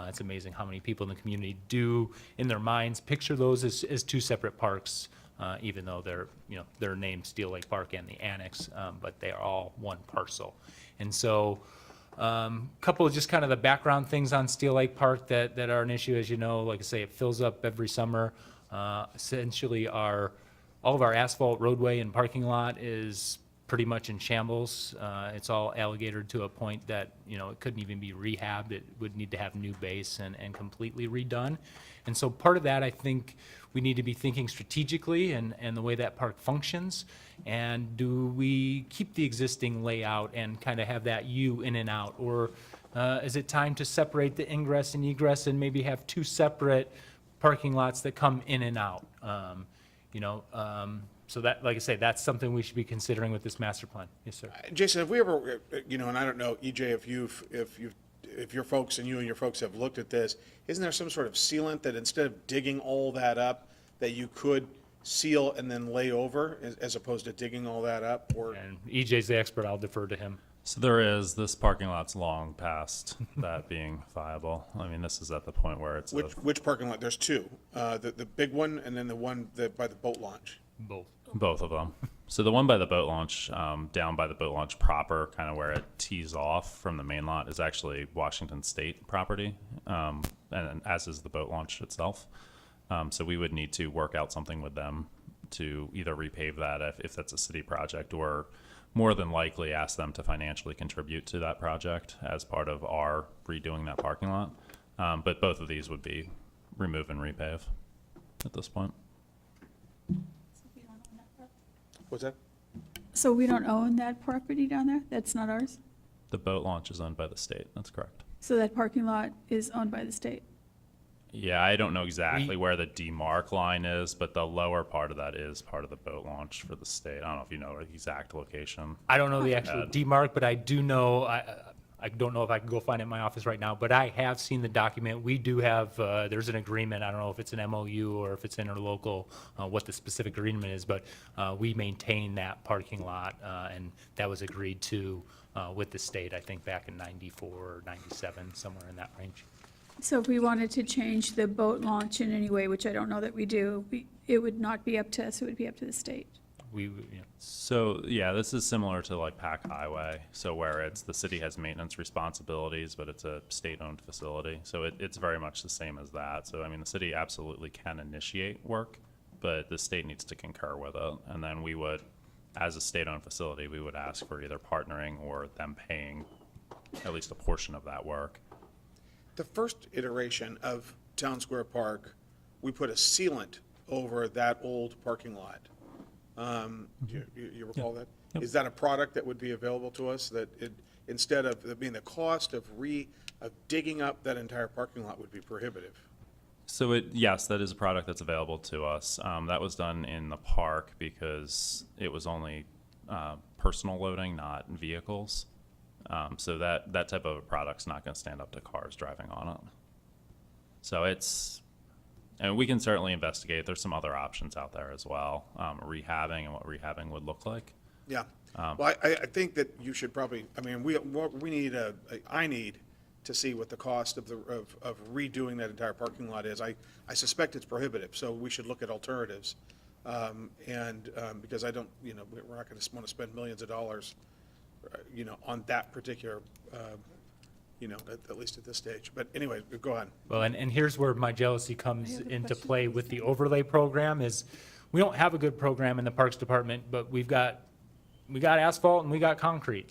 Speaker 3: It's amazing how many people in the community do, in their minds, picture those as two separate parks. Even though they're named Steel Lake Park and the Annex, but they are all one parcel. And so, couple of just kind of the background things on Steel Lake Park that are an issue, as you know. Like I say, it fills up every summer. Essentially, all of our asphalt roadway and parking lot is pretty much in shambles. It's all alligatored to a point that it couldn't even be rehabbed. It would need to have new base and completely redone. And so part of that, I think, we need to be thinking strategically and the way that park functions. And do we keep the existing layout and kind of have that U in and out? Or is it time to separate the ingress and egress and maybe have two separate parking lots that come in and out? So that, like I say, that's something we should be considering with this master plan. Yes, sir.
Speaker 1: Jason, have we ever, and I don't know, EJ, if your folks and you and your folks have looked at this, isn't there some sort of sealant that instead of digging all that up, that you could seal and then lay over as opposed to digging all that up? Or
Speaker 3: And EJ's the expert, I'll defer to him.
Speaker 11: So this parking lot's long past that being viable. I mean, this is at the point where it's
Speaker 1: which parking lot? There's two, the big one and then the one by the boat launch.
Speaker 11: both of them. So the one by the boat launch, down by the boat launch proper, kind of where it tees off from the main lot, is actually Washington State property, and as is the boat launch itself. So we would need to work out something with them to either repave that if that's a city project, or more than likely ask them to financially contribute to that project as part of our redoing that parking lot. But both of these would be remove and repave at this point.
Speaker 1: What's that?
Speaker 8: So we don't own that property down there? That's not ours?
Speaker 11: The boat launch is owned by the state. That's correct.
Speaker 8: So that parking lot is owned by the state?
Speaker 11: Yeah, I don't know exactly where the demarc line is, but the lower part of that is part of the boat launch for the state. I don't know if you know the exact location.
Speaker 3: I don't know the actual demarc, but I do know, I don't know if I can go find it in my office right now, but I have seen the document. We do have, there's an agreement. I don't know if it's an MOU or if it's interlocal, what the specific agreement is, but we maintain that parking lot, and that was agreed to with the state, I think, back in 94 or 97, somewhere in that range.
Speaker 8: So if we wanted to change the boat launch in any way, which I don't know that we do, it would not be up to us, it would be up to the state.
Speaker 3: you know,
Speaker 11: So, yeah, this is similar to like Pack Highway, so where it's, the city has maintenance responsibilities, but it's a state-owned facility. So it's very much the same as that. So, I mean, the city absolutely can initiate work, but the state needs to concur with it. And then we would, as a state-owned facility, we would ask for either partnering or them paying at least a portion of that work.
Speaker 1: The first iteration of Town Square Park, we put a sealant over that old parking lot. You recall that? Is that a product that would be available to us, that it, instead of it being the cost of digging up that entire parking lot would be prohibitive?
Speaker 11: So yes, that is a product that's available to us. That was done in the park because it was only personal loading, not vehicles. So that type of a product's not going to stand up to cars driving on it. So and we can certainly investigate. There's some other options out there as well, rehabbing and what rehabbing would look like.
Speaker 1: Yeah. Well, I think that you should probably, I mean, I need to see what the cost of redoing that entire parking lot is. I suspect it's prohibitive, so we should look at alternatives. Because I don't, you know, we're not going to want to spend millions of dollars, you know, on that particular, you know, at least at this stage. But anyway, go on.
Speaker 3: well, and here's where my jealousy comes
Speaker 8: have a
Speaker 3: into
Speaker 8: question.
Speaker 3: play with the overlay program is, we don't have a good program in the Parks Department, but we got asphalt and we got concrete,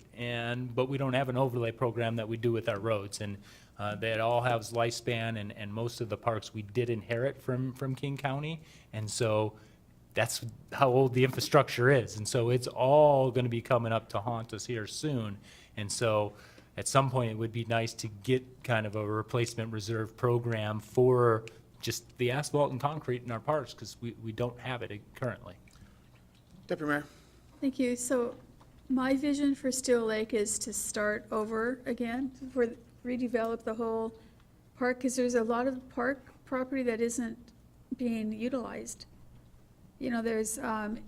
Speaker 3: but we don't have an overlay program that we do with our roads. And that all has lifespan, and most of the parks we did inherit from King County. And so that's how old the infrastructure is. And so it's all going to be coming up to haunt us here soon. And so at some point, it would be nice to get kind of a replacement reserve program for just the asphalt and concrete in our parks, because we don't have it currently.
Speaker 1: Deputy Mayor?
Speaker 8: Thank you. So my vision for Still Lake is to start over again, redevelop the whole park, because there's a lot of park property that isn't being utilized. You know, there's,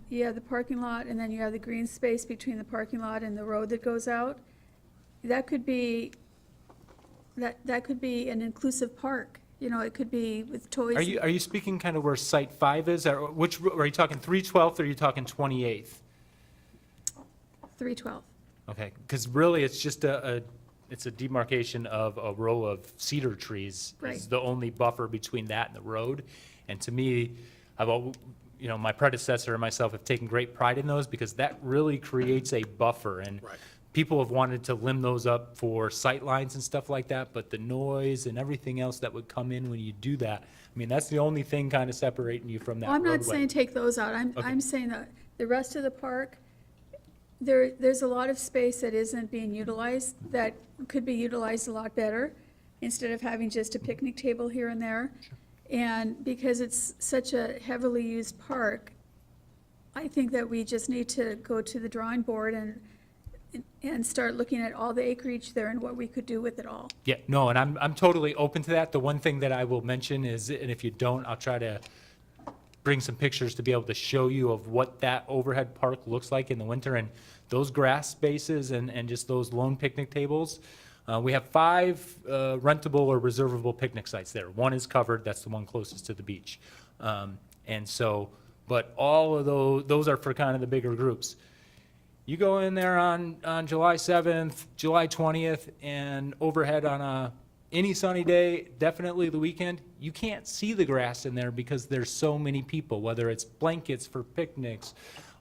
Speaker 8: you have the parking lot, and then you have the green space between the parking lot and the road that goes out. That could be, that could be an inclusive park. You know, it could be with toys.
Speaker 3: Are you speaking kind of where Site 5 is, or are you talking 312th, or are you talking 28th?
Speaker 8: 312.
Speaker 3: Okay, because really, it's just it's a demarcation of a row of cedar trees.
Speaker 8: Right.
Speaker 3: Is the only buffer between that and the road. And to me, you know, my predecessor and myself have taken great pride in those, because that really creates a buffer. And
Speaker 1: Right.
Speaker 3: people have wanted to limb those up for sight lines and stuff like that, but the noise and everything else that would come in when you do that, I mean, that's the only thing kind of separating you from that
Speaker 8: Well, I'm
Speaker 3: roadway.
Speaker 8: not saying take those out. I'm
Speaker 3: Okay.
Speaker 8: saying that the rest of the park, there's a lot of space that isn't being utilized, that could be utilized a lot better, instead of having just a picnic table here and there. And because it's such a heavily used park, I think that we just need to go to the drawing board and start looking at all the acreage there and what we could do with it all.
Speaker 3: Yeah, no, and I'm totally open to that. The one thing that I will mention is, and if you don't, I'll try to bring some pictures to be able to show you of what that overhead park looks like in the winter. And those grass spaces and just those lone picnic tables, we have 5 rentable or reservable picnic sites there. One is covered, that's the one closest to the beach. And so, but all of those are for kind of the bigger groups. You go in there on July 7th, July 20th, and overhead on any sunny day, definitely the weekend, you can't see the grass in there because there's so many people, whether it's blankets for picnics,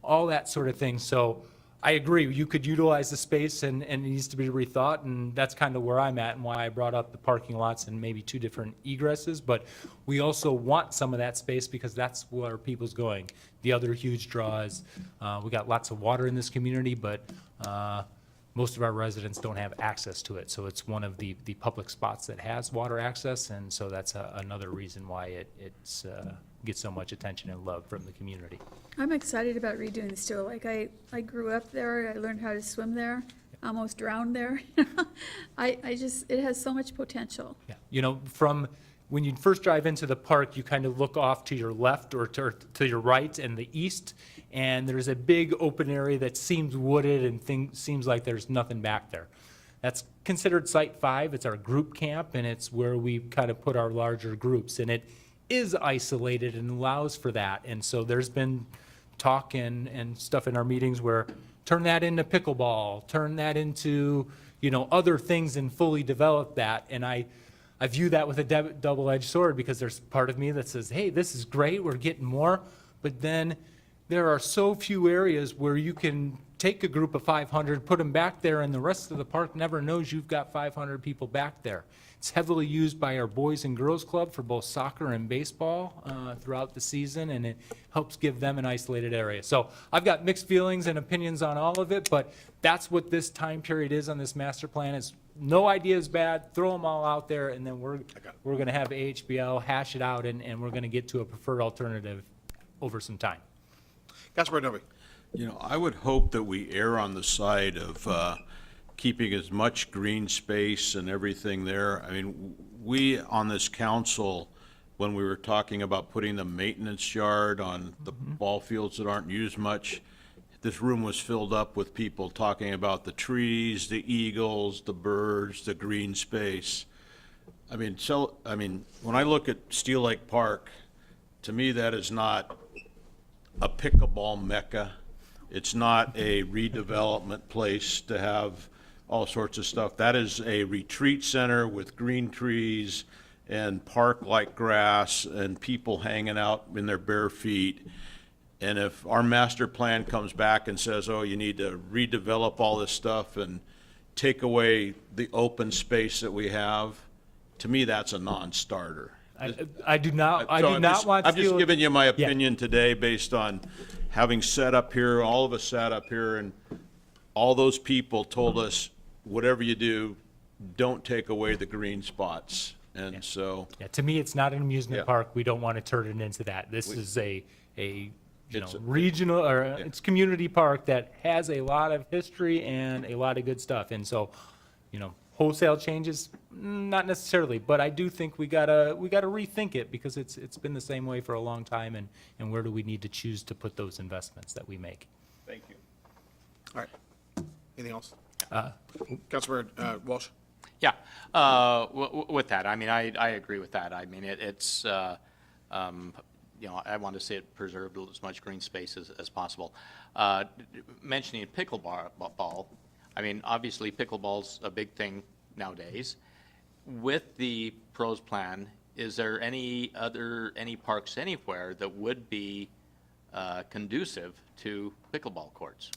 Speaker 3: all that sort of thing. So I agree, you could utilize the space, and it needs to be rethought, and that's kind of where I'm at and why I brought up the parking lots and maybe 2 different egresses. But we also want some of that space because that's where people's going. The other huge draw is, we got lots of water in this community, but most of our residents don't have access to it. So it's one of the public spots that has water access, and so that's another reason why it's gets so much attention and love from the community.
Speaker 8: I'm excited about redoing the Still Lake. I grew up there, I learned how to swim there, almost drowned there. It has so much potential.
Speaker 3: Yeah, you know, from when you first drive into the park, you kind of look off to your left or to your right and the east, and there's a big open area that seems wooded and seems like there's nothing back there. That's considered Site 5. It's our group camp, and it's where we kind of put our larger groups, and it is isolated and allows for that. And so there's been talk and stuff in our meetings where turn that into pickleball, turn that into, other things and fully develop that. And I view that with a double-edged sword because there's part of me that says, hey, this is great, we're getting more. But then there are so few areas where you can take a group of 500, put them back there, and the rest of the park never knows you've got 500 people back there. It's heavily used by our Boys and Girls Club for both soccer and baseball throughout the season, and it helps give them an isolated area. So I've got mixed feelings and opinions on all of it, but that's what this time period is on this master plan. Is no idea is bad, throw them all out there, and then we're going to have AHBL hash it out, and we're going to get to a preferred alternative over some time.
Speaker 1: Councilor Novi.
Speaker 6: I would hope that we err on the side of keeping as much green space and everything there. I mean, we on this council, when we were talking about putting the maintenance yard on the ball fields that aren't used much, this room was filled up with people talking about the trees, the eagles, the birds, the green space. I mean, when I look at Steel Lake Park, to me, that is not a pickleball mecca. It's not a redevelopment place to have all sorts of stuff. That is a retreat center with green trees and park-like grass and people hanging out in their bare feet. And if our master plan comes back and says, oh, you need to redevelop all this stuff and take away the open space that we have, to me, that's a non-starter.
Speaker 3: I do not want to.
Speaker 6: I'm just giving you my opinion today based on having sat up here, all of us sat up here, and all those people told us, whatever you do, don't take away the green spots. And so.
Speaker 3: Yeah, to me, it's not an amusement
Speaker 6: Yeah.
Speaker 3: park. We don't want to turn it into that. This is a
Speaker 6: It's a-
Speaker 3: regional, or it's community park that has a lot of history and a lot of good stuff. And so, wholesale changes, not necessarily, but I do think we gotta rethink it because it's been the same way for a long time, and where do we need to choose to put those investments that we make?
Speaker 6: Thank you.
Speaker 1: All right. Anything else? Councilor Walsh.
Speaker 5: Yeah, with that, I mean, I agree with that. I mean, it's, I want to see it preserved as much green space as possible. Mentioning pickleball, I mean, obviously pickleball's a big thing nowadays. With the pros plan, is there any parks anywhere that would be conducive to pickleball courts?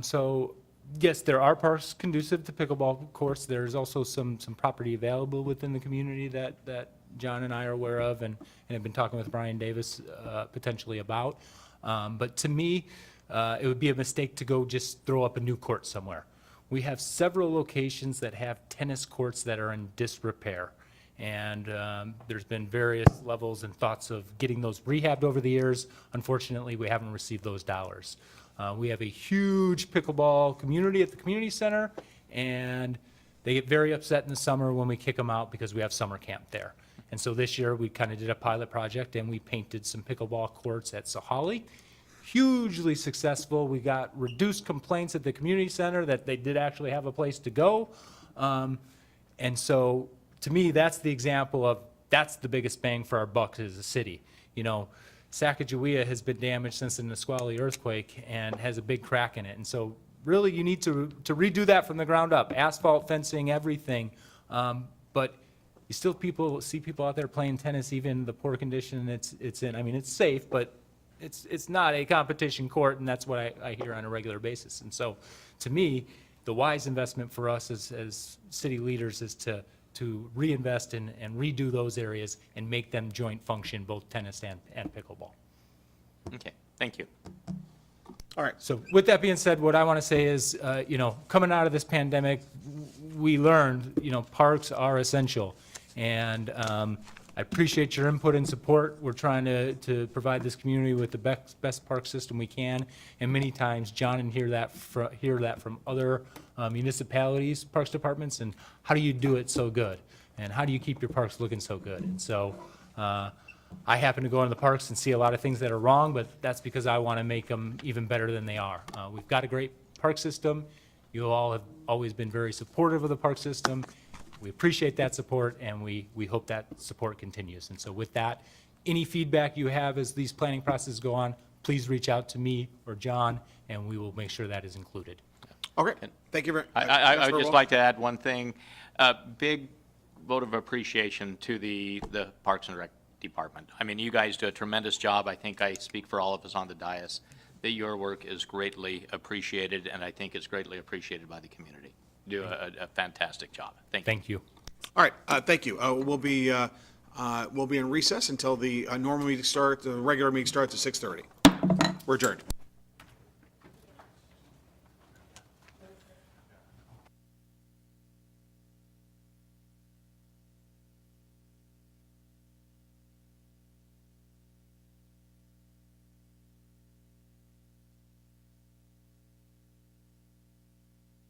Speaker 3: So, yes, there are parks conducive to pickleball courts. There's also some property available within the community that John and I are aware of and have been talking with Brian Davis potentially about. But to me, it would be a mistake to go just throw up a new court somewhere. We have several locations that have tennis courts that are in disrepair. And there's been various levels and thoughts of getting those rehabbed over the years. Unfortunately, we haven't received those dollars. We have a huge pickleball community at the community center, and they get very upset in the summer when we kick them out because we have summer camp there. And so this year, we kind of did a pilot project, and we painted some pickleball courts at Sahali. Hugely successful. We got reduced complaints at the community center that they did actually have a place to go. And so, to me, that's the example of, that's the biggest bang for our buck as a city. Sacagawea has been damaged since the Nisqually earthquake and has a big crack in it. And so really you need to redo that from the ground up, asphalt, fencing, everything. But you still see people out there playing tennis, even the poor condition it's in. I mean, it's safe, but it's not a competition court, and that's what I hear on a regular basis. And so to me, the wise investment for us as city leaders is to reinvest and redo those areas and make them joint function, both tennis and pickleball.
Speaker 5: Okay, thank you.
Speaker 1: All right.
Speaker 3: So with that being said, what I want to say is, coming out of this pandemic, we learned, parks are essential. And I appreciate your input and support. We're trying to provide this community with the best park system we can. And many times, John and hear that from other municipalities, parks departments, and how do you do it so good? And how do you keep your parks looking so good? And so I happen to go into the parks and see a lot of things that are wrong, but that's because I want to make them even better than they are. We've got a great park system. You all have always been very supportive of the park system. We appreciate that support, and we hope that support continues. And so with that, any feedback you have as these planning processes go on, please reach out to me or John, and we will make sure that is included.
Speaker 1: Okay, thank you very much.
Speaker 5: I would just like to add one thing. Big vote of appreciation to the Parks and Rec Department. I mean, you guys do a tremendous job. I think I speak for all of us on the dais, that your work is greatly appreciated, and I think it's greatly appreciated by the community. Do a fantastic job. Thank you.
Speaker 3: Thank you.
Speaker 1: All right, thank you. We'll be in recess until the normal meeting starts, the regular meeting starts at 6:30. We're adjourned.